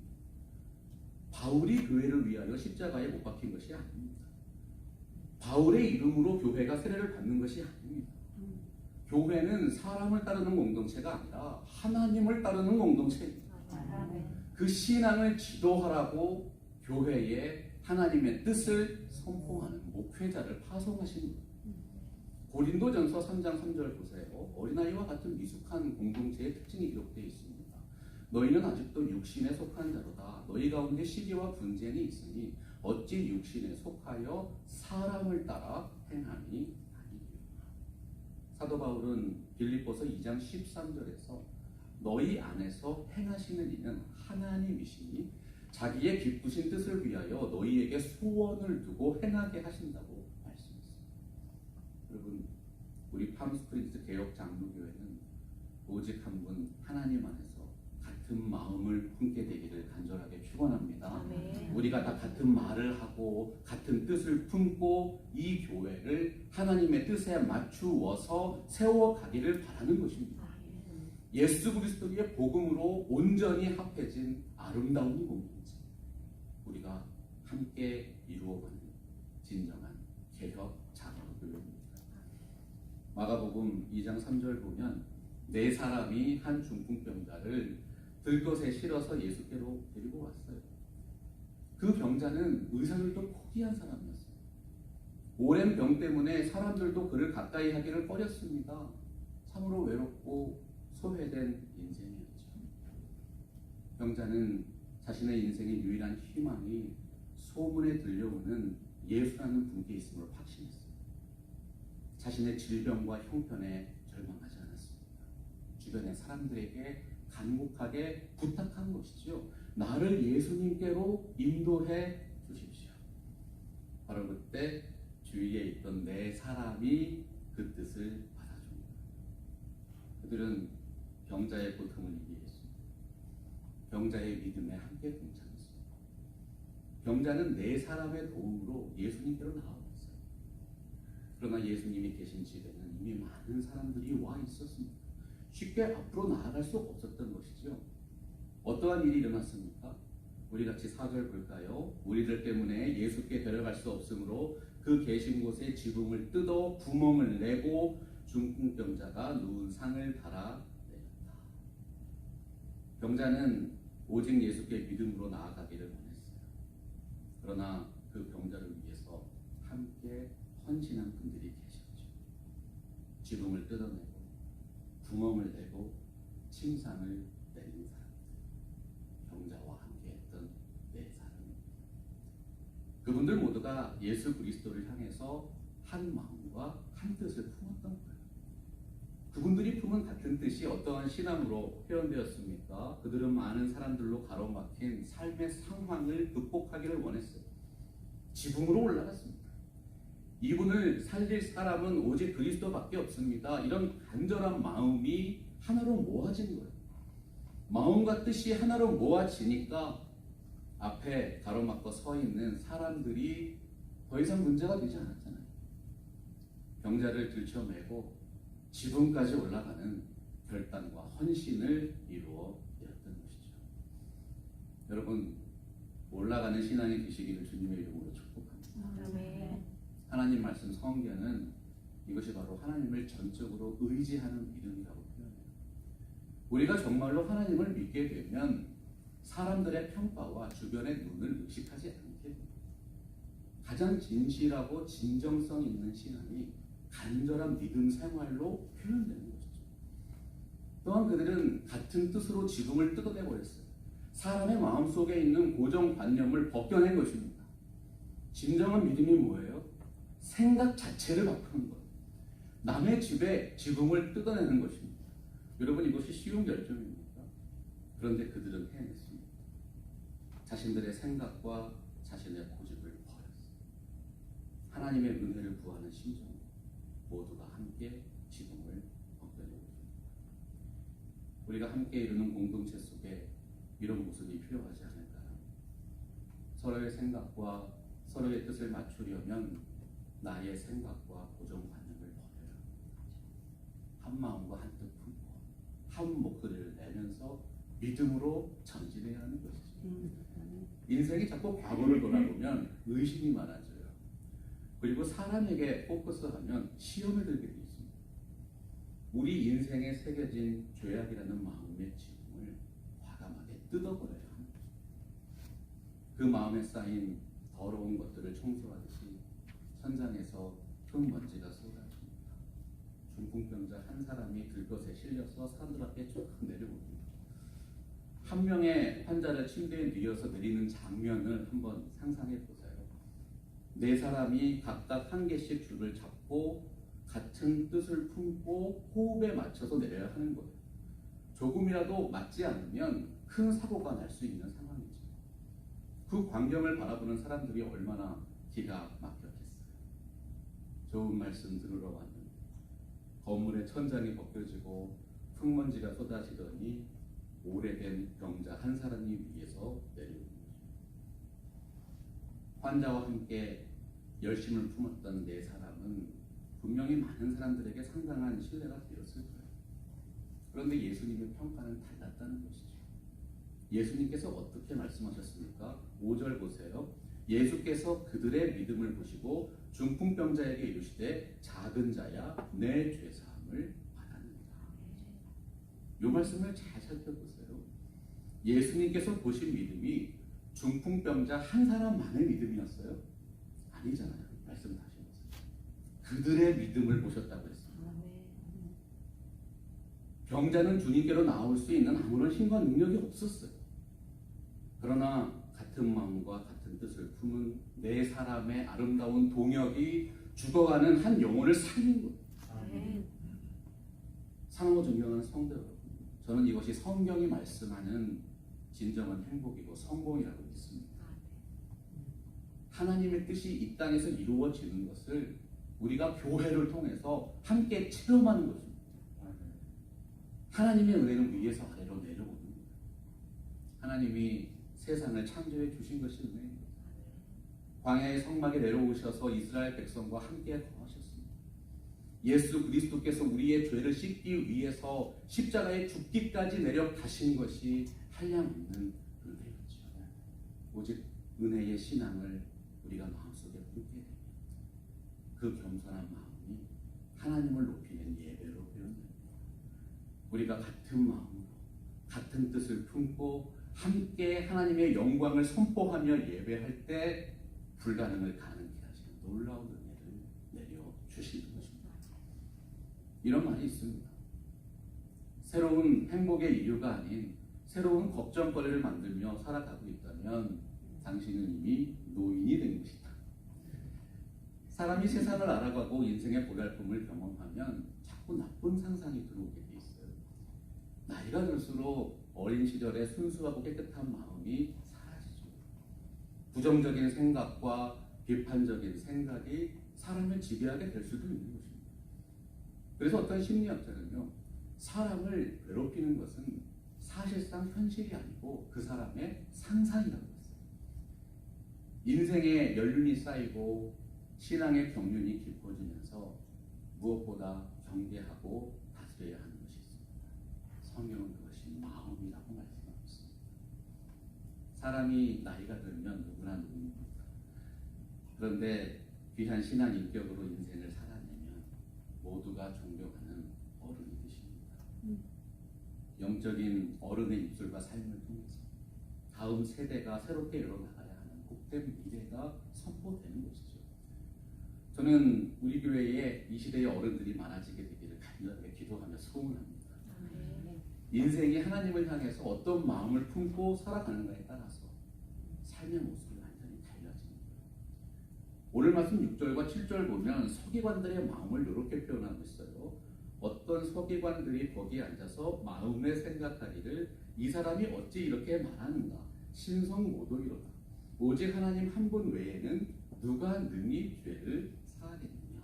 바울이 교회를 위하여 십자가에 못 박힌 것이 아닙니다. 바울의 이름으로 교회가 세례를 받는 것이 아닙니다. 교회는 사람을 따르는 공동체가 아니라 하나님을 따르는 공동체입니다. 그 신앙을 지도하라고 교회에 하나님의 뜻을 선포하는 목회자를 파송하신 것. 고린도전서 3장 3절 보세요. 어린아이와 같은 미숙한 공동체의 특징이 기록되어 있습니다. 너희는 아직도 육신에 속한 자로다. 너희 가운데 시기와 분쟁이 있으니 어찌 육신에 속하여 사람을 따라 행함이 아니리요. 사도 바울은 빌립보서 2장 13절에서 너희 안에서 행하시는 이는 하나님이시니 자기의 기쁘신 뜻을 위하여 너희에게 소원을 두고 행하게 하신다고 말씀했습니다. 여러분, 우리 팜스프링스 개혁 장로교회는 오직 한 분 하나님 안에서 같은 마음을 품게 되기를 간절하게 축원합니다. 우리가 다 같은 말을 하고 같은 뜻을 품고 이 교회를 하나님의 뜻에 맞추어서 세워가기를 바라는 것입니다. 예수 그리스도의 복음으로 온전히 합해진 아름다운 공동체, 우리가 함께 이루어가는 진정한 개혁 장로교회입니다. 마가복음 2장 3절 보면 네 사람이 한 중풍병자를 들것에 실어서 예수께로 데리고 왔어요. 그 병자는 의사들도 포기한 사람이었어요. 오랜 병 때문에 사람들도 그를 가까이 하기를 꺼렸습니다. 참으로 외롭고 소외된 인생이었죠. 병자는 자신의 인생의 유일한 희망이 소문에 들려오는 예수라는 분께 있음을 확신했어요. 자신의 질병과 형편에 절망하지 않았습니다. 주변의 사람들에게 간곡하게 부탁한 것이죠. 나를 예수님께로 인도해 주십시오. 바로 그때 주위에 있던 네 사람이 그 뜻을 받아줍니다. 그들은 병자의 고통을 이해했습니다. 병자의 믿음에 함께 동참했습니다. 병자는 네 사람의 도움으로 예수님께로 나아갔어요. 그러나 예수님이 계신 집에는 이미 많은 사람들이 와 있었습니다. 쉽게 앞으로 나아갈 수 없었던 것이죠. 어떠한 일이 일어났습니까? 우리 같이 4절 볼까요? 우리들 때문에 예수께 데려갈 수 없으므로 그 계신 곳에 지붕을 뜯어 구멍을 내고 중풍병자가 누운 상을 달아 내렸다. 병자는 오직 예수께 믿음으로 나아가기를 원했어요. 그러나 그 병자를 위해서 함께 헌신한 분들이 계셨죠. 지붕을 뜯어내고 구멍을 내고 침상을 내린 사람들, 병자와 함께했던 네 사람입니다. 그분들 모두가 예수 그리스도를 향해서 한 마음과 한 뜻을 품었던 거예요. 그분들이 품은 같은 뜻이 어떠한 신앙으로 표현되었습니까? 그들은 많은 사람들로 가로막힌 삶의 상황을 극복하기를 원했어요. 지붕으로 올라갔습니다. 이분을 살릴 사람은 오직 그리스도밖에 없습니다. 이런 간절한 마음이 하나로 모아진 거예요. 마음과 뜻이 하나로 모아지니까 앞에 가로막고 서 있는 사람들이 더 이상 문제가 되지 않았잖아요. 병자를 들쳐매고 지붕까지 올라가는 결단과 헌신을 이루어 내었던 것이죠. 여러분, 올라가는 신앙이 되시기를 주님의 이름으로 축복합니다. 아멘. 하나님 말씀 성경은 이것이 바로 하나님을 전적으로 의지하는 믿음이라고 표현해요. 우리가 정말로 하나님을 믿게 되면 사람들의 평가와 주변의 눈을 의식하지 않게 됩니다. 가장 진실하고 진정성 있는 신앙이 간절한 믿음 생활로 표현되는 것이죠. 또한 그들은 같은 뜻으로 지붕을 뜯어내버렸어요. 사람의 마음속에 있는 고정관념을 벗겨낸 것입니다. 진정한 믿음이 뭐예요? 생각 자체를 바꾸는 것. 남의 집에 지붕을 뜯어내는 것입니다. 여러분, 이것이 쉬운 결정입니까? 그런데 그들은 해냈습니다. 자신들의 생각과 자신의 고집을 버렸어요. 하나님의 은혜를 구하는 심정, 모두가 함께 지붕을 벗겨내고 있습니다. 우리가 함께 이루는 공동체 속에 이런 모습이 필요하지 않을까요? 서로의 생각과 서로의 뜻을 맞추려면 나의 생각과 고정관념을 버려야 한 마음과 한 뜻 품고 한 목소리를 내면서 믿음으로 전진해야 하는 것이죠. 인생이 자꾸 과거를 돌아보면 의심이 많아져요. 그리고 사람에게 포커스하면 시험에 들게 되어 있습니다. 우리 인생에 새겨진 죄악이라는 마음의 지붕을 과감하게 뜯어버려야 합니다. 그 마음에 쌓인 더러운 것들을 청소하듯이 천장에서 흙먼지가 쏟아집니다. 중풍병자 한 사람이 들것에 실려서 사람들 앞에 쭉 내려옵니다. 한 명의 환자를 침대에 누워서 내리는 장면을 한번 상상해 보세요. 네 사람이 각각 한 개씩 줄을 잡고 같은 뜻을 품고 호흡에 맞춰서 내려야 하는 거예요. 조금이라도 맞지 않으면 큰 사고가 날 수 있는 상황이죠. 그 광경을 바라보는 사람들이 얼마나 기가 막혔겠어요. 좋은 말씀 들으러 왔는데 건물의 천장이 벗겨지고 흙먼지가 쏟아지더니 오래된 병자 한 사람이 위에서 내려오는 거죠. 환자와 함께 열심을 품었던 네 사람은 분명히 많은 사람들에게 상당한 신뢰가 되었을 거예요. 그런데 예수님의 평가는 달랐다는 것이죠. 예수님께서 어떻게 말씀하셨습니까? 5절 보세요. 예수께서 그들의 믿음을 보시고 중풍병자에게 이르시되 작은 자야 내 죄사함을 받았느니라. 이 말씀을 잘 살펴보세요. 예수님께서 보신 믿음이 중풍병자 한 사람만의 믿음이었어요? 아니잖아요. 말씀 다시 보세요. 그들의 믿음을 보셨다고 했습니다. 병자는 주님께로 나올 수 있는 아무런 힘과 능력이 없었어요. 그러나 같은 마음과 같은 뜻을 품은 네 사람의 아름다운 동역이 죽어가는 한 영혼을 살린 거예요. 사랑하고 존경하는 성도 여러분, 저는 이것이 성경이 말씀하는 진정한 행복이고 성공이라고 믿습니다. 하나님의 뜻이 이 땅에서 이루어지는 것을 우리가 교회를 통해서 함께 체험하는 것입니다. 하나님의 은혜는 위에서 아래로 내려오는 거예요. 하나님이 세상을 창조해 주신 것이 은혜입니다. 광야의 성막에 내려오셔서 이스라엘 백성과 함께 거하셨습니다. 예수 그리스도께서 우리의 죄를 씻기 위해서 십자가에 죽기까지 내려가신 것이 한량없는 은혜였죠. 오직 은혜의 신앙을 우리가 마음속에 품게 되면 그 겸손한 마음이 하나님을 높이는 예배로 표현됩니다. 우리가 같은 마음으로 같은 뜻을 품고 함께 하나님의 영광을 선포하며 예배할 때 불가능을 가능케 하시는 놀라운 은혜를 내려주시는 것입니다. 이런 말이 있습니다. 새로운 행복의 이유가 아닌 새로운 걱정거리를 만들며 살아가고 있다면 당신은 이미 노인이 된 것이다. 사람이 세상을 알아가고 인생의 고달픔을 경험하면 자꾸 나쁜 상상이 들어오게 돼 있어요. 나이가 들수록 어린 시절의 순수하고 깨끗한 마음이 사라지죠. 부정적인 생각과 비판적인 생각이 사람을 지배하게 될 수도 있는 것입니다. 그래서 어떤 심리학자는요, 사람을 괴롭히는 것은 사실상 현실이 아니고 그 사람의 상상이라고 했어요. 인생의 연륜이 쌓이고 신앙의 경륜이 깊어지면서 무엇보다 경계하고 다스려야 하는 것이 있습니다. 성경은 그것이 마음이라고 말씀하고 있습니다. 사람이 나이가 들면 누구나 눕니다. 그런데 귀한 신앙 인격으로 인생을 살아내면 모두가 존경하는 어른이 되십니다. 영적인 어른의 입술과 삶을 통해서 다음 세대가 새롭게 열어나가야 하는 복된 미래가 선포되는 것이죠. 저는 우리 교회에 이 시대의 어른들이 많아지게 되기를 간절하게 기도하며 소원합니다. 인생이 하나님을 향해서 어떤 마음을 품고 살아가는가에 따라서 삶의 모습이 완전히 달라집니다. 오늘 말씀 6절과 7절 보면 서기관들의 마음을 이렇게 표현하고 있어요. 어떤 서기관들이 거기에 앉아서 마음에 생각하기를 이 사람이 어찌 이렇게 말하는가 신성모독이로다. 오직 하나님 한 분 외에는 누가 능히 죄를 사하겠느냐.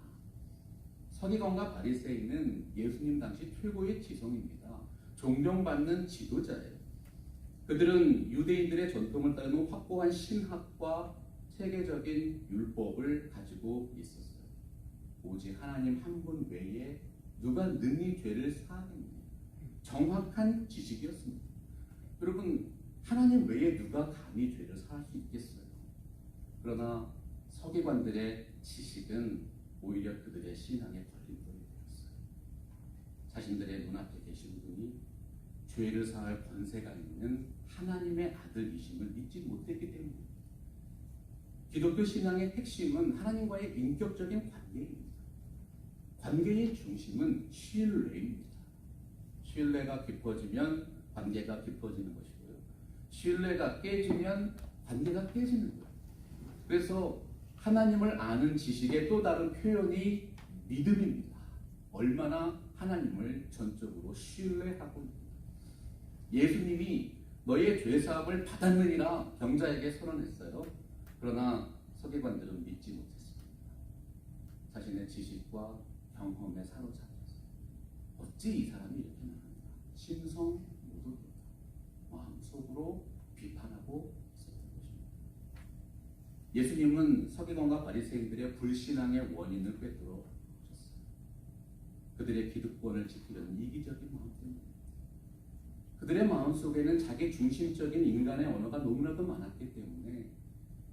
서기관과 바리새인은 예수님 당시 최고의 지성입니다. 존경받는 지도자예요. 그들은 유대인들의 전통을 따르는 확고한 신학과 체계적인 율법을 가지고 있었어요. 오직 하나님 한 분 외에 누가 능히 죄를 사하겠느냐. 정확한 지식이었습니다. 여러분, 하나님 외에 누가 감히 죄를 사할 수 있겠어요? 그러나 서기관들의 지식은 오히려 그들의 신앙의 걸림돌이 되었어요. 자신들의 눈앞에 계신 분이 죄를 사할 권세가 있는 하나님의 아들이심을 믿지 못했기 때문입니다. 기독교 신앙의 핵심은 하나님과의 인격적인 관계입니다. 관계의 중심은 신뢰입니다. 신뢰가 깊어지면 관계가 깊어지는 것이고요. 신뢰가 깨지면 관계가 깨지는 거예요. 그래서 하나님을 아는 지식의 또 다른 표현이 믿음입니다. 얼마나 하나님을 전적으로 신뢰하고 있습니다. 예수님이 너의 죄사함을 받았느니라 병자에게 선언했어요. 그러나 서기관들은 믿지 못했습니다. 자신의 지식과 경험에 사로잡혔어요. 어찌 이 사람이 이렇게 말하는가? 신성모독이다. 마음속으로 비판하고 있었던 것입니다. 예수님은 서기관과 바리새인들의 불신앙의 원인을 꿰뚫어 보셨어요. 그들의 기득권을 지키려는 이기적인 마음 때문에 그들의 마음속에는 자기 중심적인 인간의 언어가 너무나도 많았기 때문에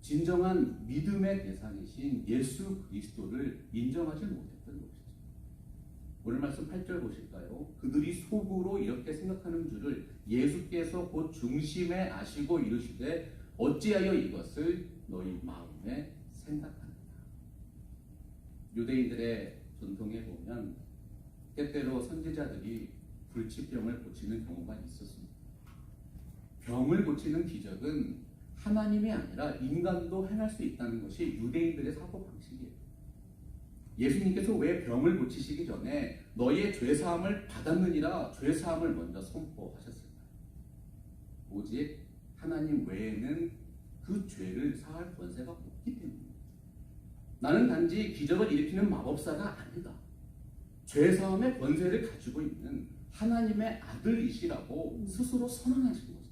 진정한 믿음의 대상이신 예수 그리스도를 인정하지 못했던 것이죠. 오늘 말씀 8절 보실까요? 그들이 속으로 이렇게 생각하는 줄을 예수께서 곧 중심에 아시고 이르시되 어찌하여 이것을 너희 마음에 생각하느냐. 유대인들의 전통에 보면 때때로 선지자들이 불치병을 고치는 경우가 있었습니다. 병을 고치는 기적은 하나님이 아니라 인간도 행할 수 있다는 것이 유대인들의 사고방식이에요. 예수님께서 왜 병을 고치시기 전에 너희의 죄사함을 받았느니라 죄사함을 먼저 선포하셨을까요? 오직 하나님 외에는 그 죄를 사할 권세가 없기 때문입니다. 나는 단지 기적을 일으키는 마법사가 아니다. 죄사함의 권세를 가지고 있는 하나님의 아들이시라고 스스로 선언하신 것이죠.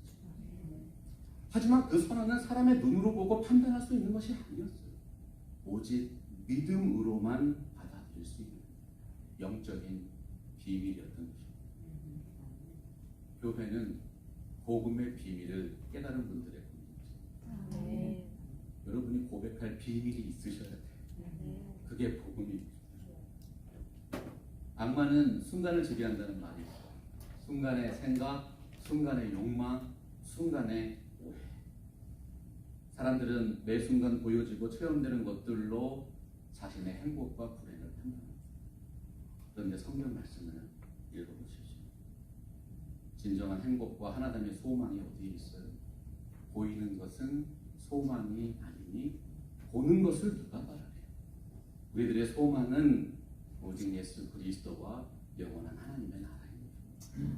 하지만 그 선언은 사람의 눈으로 보고 판단할 수 있는 것이 아니었어요. 오직 믿음으로만 받아들일 수 있는 영적인 비밀이었던 것입니다. 교회는 복음의 비밀을 깨달은 분들의 공동체입니다. 여러분이 고백할 비밀이 있으셔야 돼요. 그게 복음입니다. 악마는 순간을 지배한다는 말이 있어요. 순간의 생각, 순간의 욕망, 순간의 오해. 사람들은 매 순간 보여지고 체험되는 것들로 자신의 행복과 불행을 판단합니다. 그런데 성경 말씀을 읽어보십시오. 진정한 행복과 하나됨의 소망이 어디에 있어요? 보이는 것은 소망이 아니니 보는 것을 누가 바라래요? 우리들의 소망은 오직 예수 그리스도와 영원한 하나님의 나라입니다.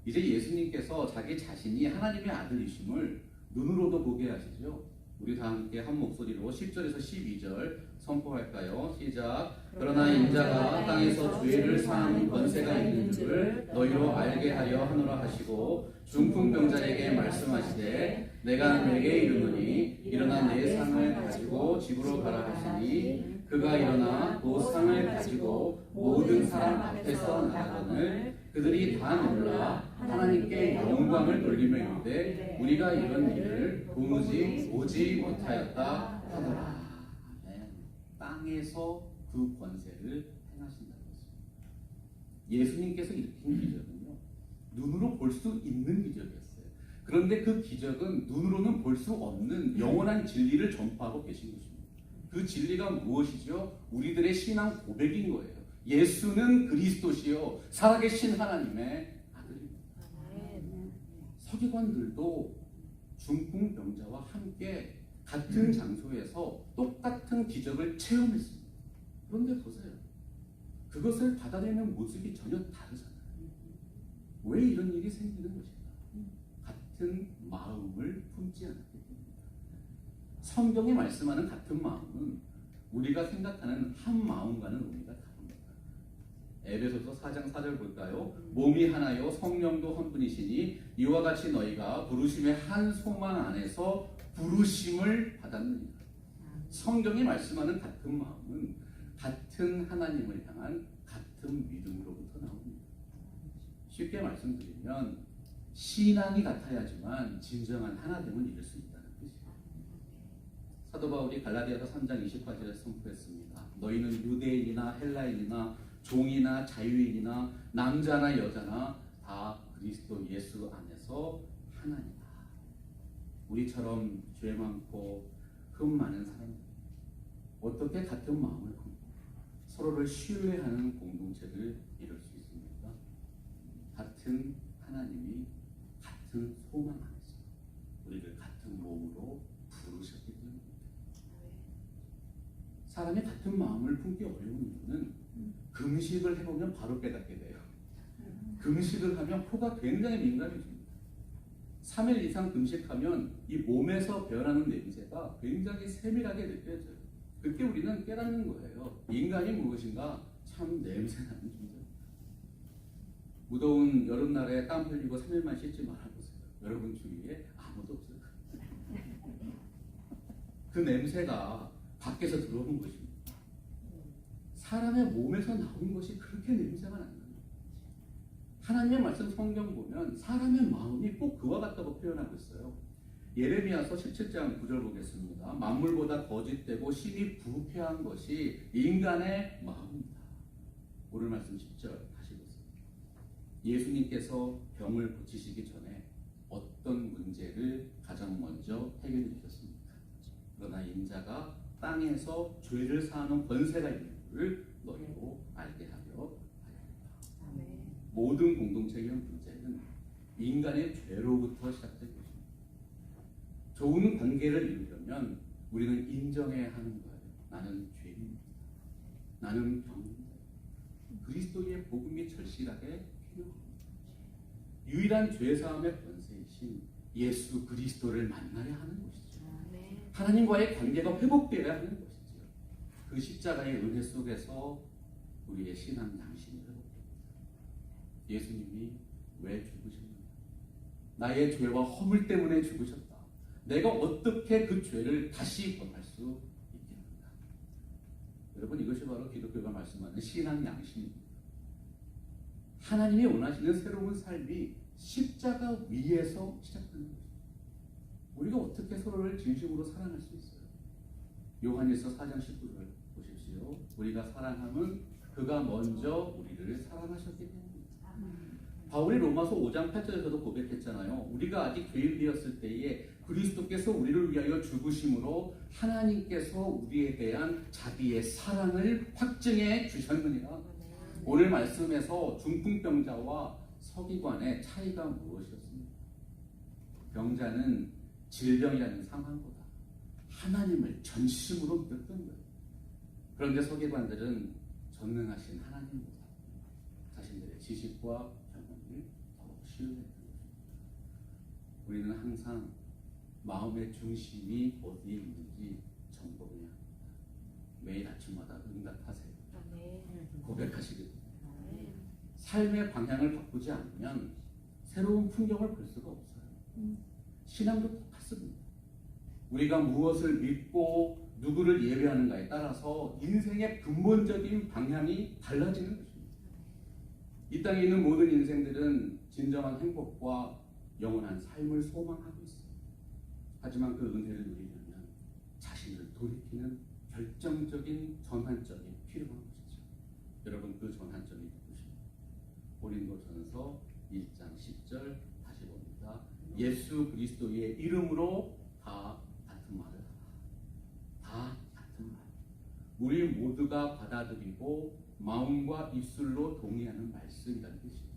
이제 예수님께서 자기 자신이 하나님의 아들이심을 눈으로도 보게 하시죠. 우리 다 함께 한 목소리로 10절에서 12절 선포할까요? 시작. 그러나 인자가 땅에서 죄를 사하는 권세가 있는 줄을 너희로 알게 하려 하노라 하시고 중풍병자에게 말씀하시되 내가 내게 이르노니 일어나 내 상을 가지고 집으로 가라 하시니 그가 일어나 그 상을 가지고 모든 사람 앞에서 나가거늘 그들이 다 놀라 하나님께 영광을 돌리며 이르되 우리가 이런 일을 도무지 보지 못하였다 하더라. 아멘. 땅에서 그 권세를 행하신다고 했습니다. 예수님께서 일으킨 기적은요, 눈으로 볼 수 있는 기적이었어요. 그런데 그 기적은 눈으로는 볼 수 없는 영원한 진리를 전파하고 계신 것입니다. 그 진리가 무엇이죠? 우리들의 신앙 고백인 거예요. 예수는 그리스도시요 살아계신 하나님의 아들입니다. 서기관들도 중풍병자와 함께 같은 장소에서 똑같은 기적을 체험했습니다. 그런데 보세요. 그것을 받아내는 모습이 전혀 다르잖아요. 왜 이런 일이 생기는 것일까? 같은 마음을 품지 않았기 때문입니다. 성경이 말씀하는 같은 마음은 우리가 생각하는 한 마음과는 의미가 다릅니다. 에베소서 4장 4절 볼까요? 몸이 하나요 성령도 한 분이시니 이와 같이 너희가 부르심의 한 소망 안에서 부르심을 받았느니라. 성경이 말씀하는 같은 마음은 같은 하나님을 향한 같은 믿음으로부터 나옵니다. 쉽게 말씀드리면 신앙이 같아야지만 진정한 하나됨을 이룰 수 있다는 뜻이에요. 사도 바울이 갈라디아서 3장 28절에 선포했습니다. 너희는 유대인이나 헬라인이나 종이나 자유인이나 남자나 여자나 다 그리스도 예수 안에서 하나니라. 우리처럼 죄 많고 흠 많은 사람들 어떻게 같은 마음을 품고 서로를 신뢰하는 공동체를 이룰 수 있습니까? 같은 하나님이 같은 소망 안에서 우리를 같은 몸으로 부르셨기 때문입니다. 사람이 같은 마음을 품기 어려운 이유는 금식을 해보면 바로 깨닫게 돼요. 금식을 하면 코가 굉장히 민감해집니다. 3일 이상 금식하면 이 몸에서 배어나는 냄새가 굉장히 세밀하게 느껴져요. 그때 우리는 깨닫는 거예요. 인간이 무엇인가 참 냄새나는 존재. 무더운 여름날에 땀 흘리고 3일만 씻지 말아보세요. 여러분 주위에 아무도 없어요. 그 냄새가 밖에서 들어오는 것입니다. 사람의 몸에서 나온 것이 그렇게 냄새가 난다. 하나님의 말씀 성경 보면 사람의 마음이 꼭 그와 같다고 표현하고 있어요. 예레미야서 17장 9절 보겠습니다. 만물보다 거짓되고 심히 부패한 것이 인간의 마음이다. 오늘 말씀 10절 다시 보세요. 예수님께서 병을 고치시기 전에 어떤 문제를 가장 먼저 해결해 주셨습니까? 그러나 인자가 땅에서 죄를 사하는 권세가 있는 것을 너희로 알게 하려 하였다. 모든 공동체의 문제는 인간의 죄로부터 시작된 것입니다. 좋은 관계를 이루려면 우리는 인정해야 하는 거예요. 나는 죄인입니다. 나는 병입니다. 그리스도의 복음이 절실하게 필요합니다. 유일한 죄사함의 권세이신 예수 그리스도를 만나야 하는 것이죠. 하나님과의 관계가 회복되어야 하는 것이죠. 그 십자가의 은혜 속에서 우리의 신앙 양심이 회복됩니다. 예수님이 왜 죽으셨는가? 나의 죄와 허물 때문에 죽으셨다. 내가 어떻게 그 죄를 다시 범할 수 있겠는가? 여러분, 이것이 바로 기독교가 말씀하는 신앙 양심입니다. 하나님이 원하시는 새로운 삶이 십자가 위에서 시작하는 것입니다. 우리가 어떻게 서로를 진심으로 사랑할 수 있어요? 요한일서 4장 19절 보십시오. 우리가 사랑함은 그가 먼저 우리를 사랑하셨기 때문입니다. 바울이 로마서 5장 8절에서도 고백했잖아요. 우리가 아직 죄인되었을 때에 그리스도께서 우리를 위하여 죽으심으로 하나님께서 우리에 대한 자기의 사랑을 확증해 주셨느니라. 오늘 말씀에서 중풍병자와 서기관의 차이가 무엇이었습니까? 병자는 질병이라는 상황보다 하나님을 전심으로 믿었던 거예요. 그런데 서기관들은 전능하신 하나님보다 자신들의 지식과 경험을 더욱 신뢰했던 것입니다. 우리는 항상 마음의 중심이 어디에 있는지 점검해야 합니다. 매일 아침마다 응답하세요. 아멘. 고백하시거든요. 아멘. 삶의 방향을 바꾸지 않으면 새로운 풍경을 볼 수가 없어요. 신앙도 똑같습니다. 우리가 무엇을 믿고 누구를 예배하는가에 따라서 인생의 근본적인 방향이 달라지는 것입니다. 이 땅에 있는 모든 인생들은 진정한 행복과 영원한 삶을 소망하고 있어요. 하지만 그 은혜를 누리려면 자신을 돌이키는 결정적인 전환점이 필요한 것이죠. 여러분, 그 전환점이 누구십니까? 고린도전서 1장 10절 다시 봅니다. 예수 그리스도의 이름으로 다 같은 말을 하라. 다 같은 말. 우리 모두가 받아들이고 마음과 입술로 동의하는 말씀이라는 뜻입니다.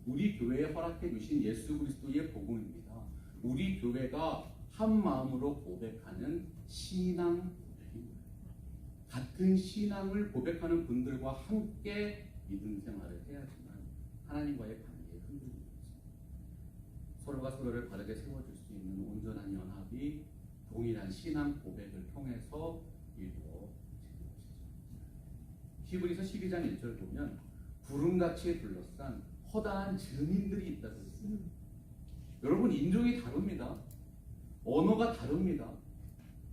우리 교회에 허락해 주신 예수 그리스도의 복음입니다. 우리 교회가 한 마음으로 고백하는 신앙 고백입니다. 같은 신앙을 고백하는 분들과 함께 믿음 생활을 해야지만 하나님과의 관계에 흔들리는 것입니다. 서로가 서로를 바르게 세워줄 수 있는 온전한 연합이 동일한 신앙 고백을 통해서 이루어지는 것이죠. 히브리서 12장 1절 보면 구름같이 둘러싼 허다한 증인들이 있다고 했어요. 여러분, 인종이 다릅니다. 언어가 다릅니다.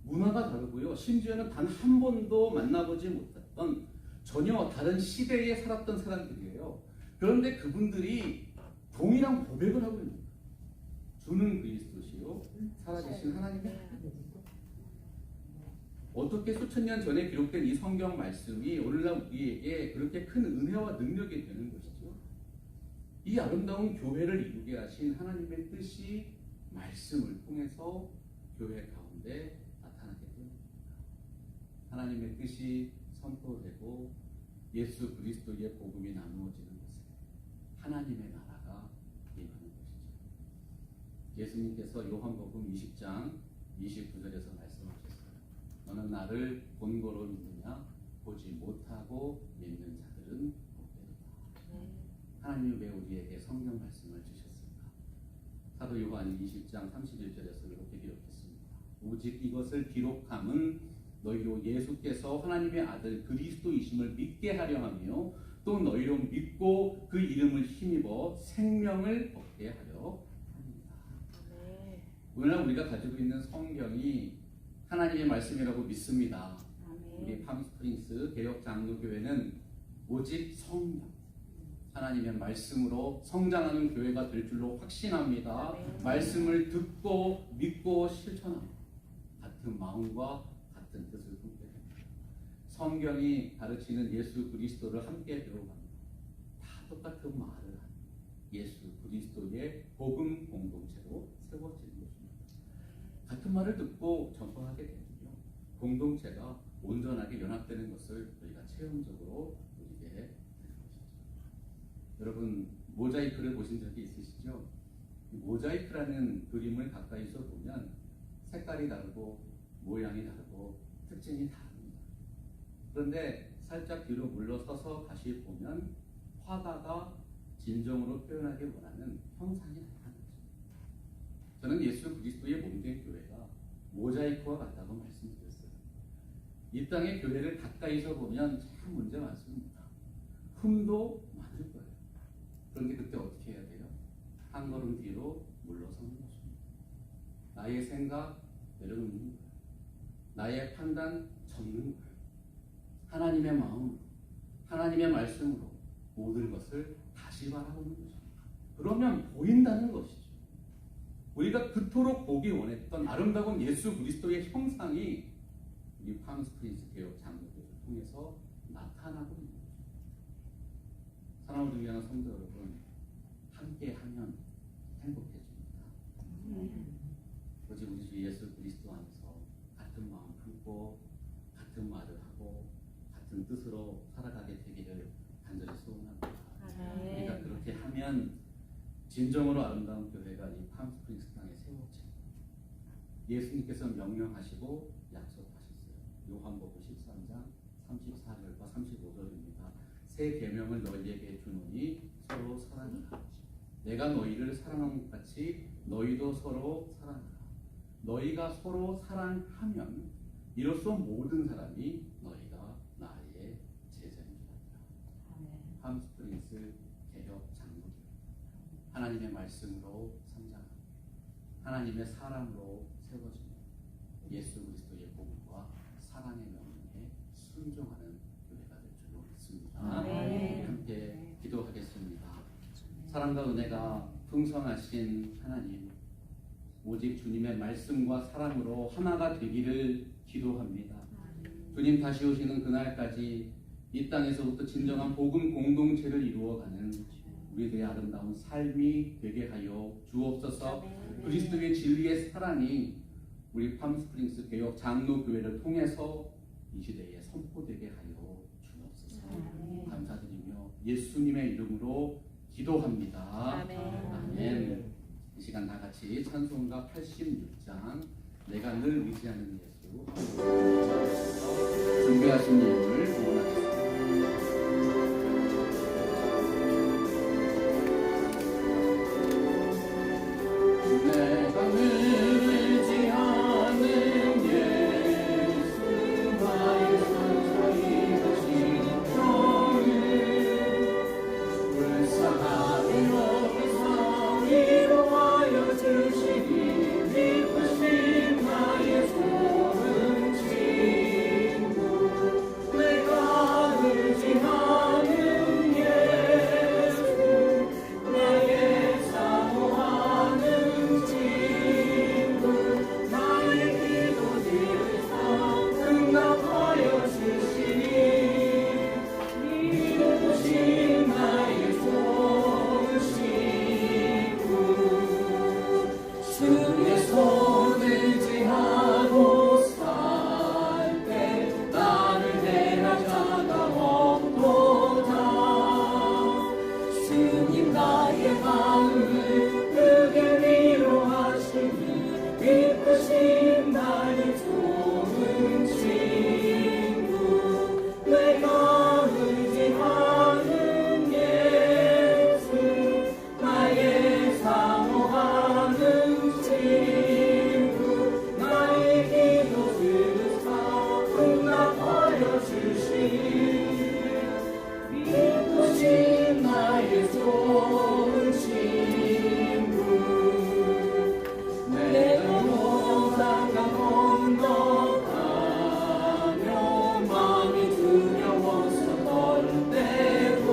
문화가 다르고요. 심지어는 단 한 번도 만나보지 못했던 전혀 다른 시대에 살았던 사람들이에요. 그런데 그분들이 동일한 고백을 하고 있는 거예요. 주는 그리스도시요 살아계신 하나님의 아들이다. 어떻게 수천 년 전에 기록된 이 성경 말씀이 오늘날 우리에게 그렇게 큰 은혜와 능력이 되는 것이죠. 이 아름다운 교회를 이루게 하신 하나님의 뜻이 말씀을 통해서 교회 가운데 나타나게 됩니다. 하나님의 뜻이 선포되고 예수 그리스도의 복음이 나누어지는 것은 하나님의 나라가 임하는 것이죠. 예수님께서 요한복음 20장 29절에서 말씀하셨어요. 너는 나를 본고로 믿느냐? 보지 못하고 믿는 자들은 복되도다. 하나님이 왜 우리에게 성경 말씀을 주셨습니까? 사도 요한 20장 31절에서 이렇게 기록했습니다. 오직 이것을 기록함은 너희로 예수께서 하나님의 아들 그리스도이심을 믿게 하려 하며 또 너희로 믿고 그 이름을 힘입어 생명을 얻게 하려 합니다. 오늘날 우리가 가지고 있는 성경이 하나님의 말씀이라고 믿습니다. 우리 팜스프링스 개혁장로교회는 오직 성령, 하나님의 말씀으로 성장하는 교회가 될 줄로 확신합니다. 말씀을 듣고 믿고 실천합니다. 같은 마음과 같은 뜻을 품게 됩니다. 성경이 가르치는 예수 그리스도를 함께 배워갑니다. 다 똑같은 말을 하는 예수 그리스도의 복음 공동체로 세워지는 것입니다. 같은 말을 듣고 전파하게 되면요, 공동체가 온전하게 연합되는 것을 우리가 체험적으로 누리게 되는 것이죠. 여러분, 모자이크를 보신 적이 있으시죠? 모자이크라는 그림을 가까이서 보면 색깔이 다르고 모양이 다르고 특징이 다릅니다. 그런데 살짝 뒤로 물러서서 다시 보면 화가가 진정으로 표현하기 원하는 형상이 나타나는 것입니다. 저는 예수 그리스도의 몸된 교회가 모자이크와 같다고 말씀드렸어요. 이 땅의 교회를 가까이서 보면 참 문제 많습니다. 흠도 많을 거예요. 그런데 그때 어떻게 해야 돼요? 한 걸음 뒤로 물러서는 것입니다. 나의 생각 내려놓는 거예요. 나의 판단 접는 거예요. 하나님의 마음으로, 하나님의 말씀으로 모든 것을 다시 바라보는 것입니다. 그러면 보인다는 것이죠. 우리가 그토록 보기 원했던 아름다운 예수 그리스도의 형상이 우리 팜스프링스 개혁 장로교를 통해서 나타나고 있는 거죠. 사랑을 위한 성도 여러분, 함께하면 행복해집니다. 오직 우리 주 예수 그리스도 안에서 같은 마음 품고 같은 말을 하고 같은 뜻으로 살아가게 되기를 간절히 소원합니다. 우리가 그렇게 하면 진정으로 아름다운 교회가 이 팜스프링스 땅에 세워집니다. 예수님께서 명령하시고 약속하셨어요. 요한복음 13장 34절과 35절입니다. 새 계명을 너희에게 주노니 서로 사랑하라. 내가 너희를 사랑한 것 같이 너희도 서로 사랑하라. 너희가 서로 사랑하면 이로써 모든 사람이 너희가 팜스프링스 개혁 장로교회, 하나님의 말씀으로 성장하고 하나님의 사랑으로 세워지는 예수 그리스도의 복음과 사랑의 명령에 순종하는 교회가 될 줄로 믿습니다. 네. 함께 기도하겠습니다. 사랑과 은혜가 풍성하신 하나님, 오직 주님의 말씀과 사랑으로 하나가 되기를 기도합니다. 주님 다시 오시는 그날까지 이 땅에서부터 진정한 복음 공동체를 이루어가는 우리들의 아름다운 삶이 되게 하여 주옵소서. 그리스도의 진리의 사랑이 우리 팜스프링스 개혁 장로교회를 통해서 이 시대에 선포되게 하여 주옵소서. 감사드리며 예수님의 이름으로 기도합니다. 아멘. 이 시간 다 같이 찬송가 86장 내가 늘 의지하는 예수 준비하신 예물 응원하겠습니다. 내가 늘 의지하는 예수 나의 산소이 되신 형을 불쌍하게 여기사 위로하여 주시니 기쁘신 나의 좋은 친구 내가 의지하는 예수 나의 사모하는 친구 나의 기도들을 다 응답하여 주시니 기쁘신 나의 좋은 친구 주의 손을 지하고 살 때 나를 대할 자가 없도다. 주님 나의 마음을 크게 위로하시니 기쁘신 나의 좋은 친구 내가 의지하는 예수 나의 사모하는 친구 나의 기도들을 다 응답하여 주시니 기쁘신 나의 좋은 친구 내가 요단강 건너가며 마음이 두려워서 떨 때도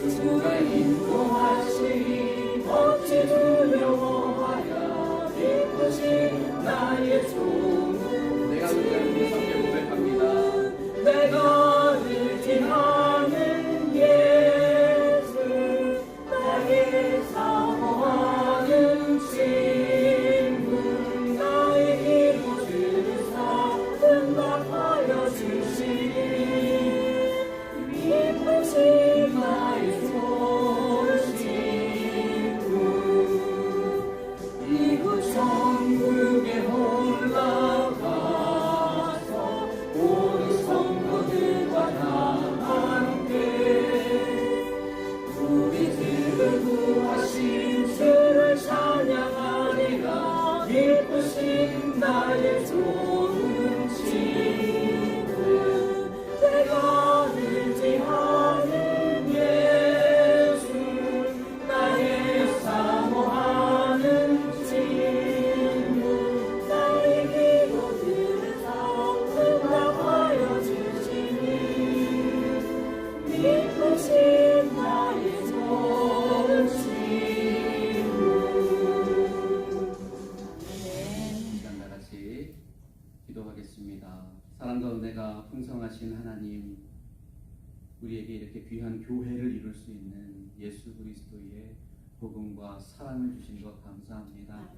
주가 인도하시니 어찌 두려워하랴 기쁘신 나의 좋은 내가 의지하는 예수께 고백합니다. 내가 의지하는 예수 나의 사모하는 친구 나의 기도들을 다 응답하여 주시니 기쁘신 나의 좋은 친구 이곳 천국에 올라가서 모든 성도들과 다 함께 우리들을 구하신 주를 찬양하리라. 기쁘신 나의 좋은 친구 내가 의지하는 예수 나의 사모하는 친구 나의 기도들을 다 응답하여 주시니 기쁘신 나의 좋은 친구. 이 시간 다 같이 기도하겠습니다. 사랑과 은혜가 풍성하신 하나님, 우리에게 이렇게 귀한 교회를 이룰 수 있는 예수 그리스도의 복음과 사랑을 주신 것 감사합니다.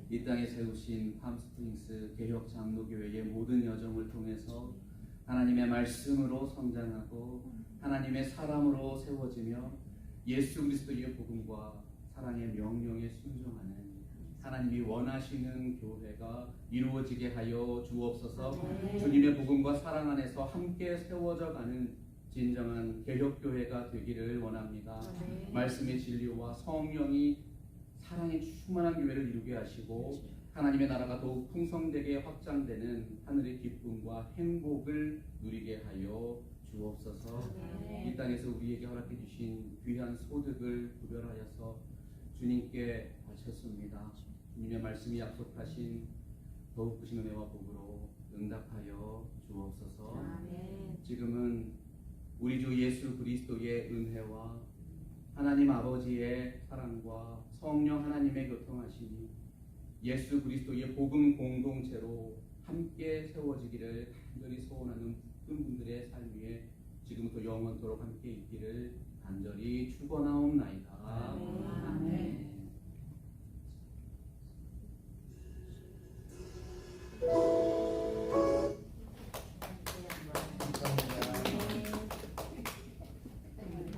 이 땅에 세우신 팜스프링스 개혁 장로교회의 모든 여정을 통해서 하나님의 말씀으로 성장하고 하나님의 사랑으로 세워지며 예수 그리스도의 복음과 사랑의 명령에 순종하는 하나님이 원하시는 교회가 이루어지게 하여 주옵소서. 주님의 복음과 사랑 안에서 함께 세워져 가는 진정한 개혁교회가 되기를 원합니다. 말씀의 진리와 성령이 사랑에 충만한 교회를 이루게 하시고 하나님의 나라가 더욱 풍성되게 확장되는 하늘의 기쁨과 행복을 누리게 하여 주옵소서. 아멘. 이 땅에서 우리에게 허락해 주신 귀한 소득을 구별하여서 주님께 바쳤습니다. 주님의 말씀이 약속하신 더욱 크신 은혜와 복으로 응답하여 주옵소서. 아멘. 지금은 우리 주 예수 그리스도의 은혜와 하나님 아버지의 사랑과 성령 하나님의 교통하심이 예수 그리스도의 복음 공동체로 함께 세워지기를 간절히 소원하는 모든 분들의 삶 위에 지금부터 영원토록 함께 있기를 간절히 축원하옵나이다. 아멘.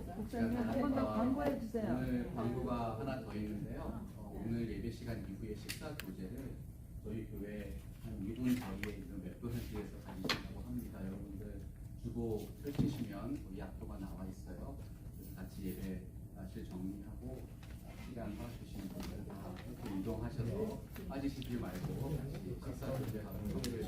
감사합니다. 한번 더 광고해 주세요. 오늘 광고가 하나 더 있는데요. 오늘 예배 시간 이후에 식사 교제를 저희 교회 한 2분 사이에 있는 맥도날드에서 가지신다고 합니다. 여러분들 주보 펼치시면 우리 약도가 나와 있어요. 그래서 같이 예배실 정리하고 시간 주시는 분들 다 이렇게 이동하셔서 빠지시지 말고 같이 식사 교제하고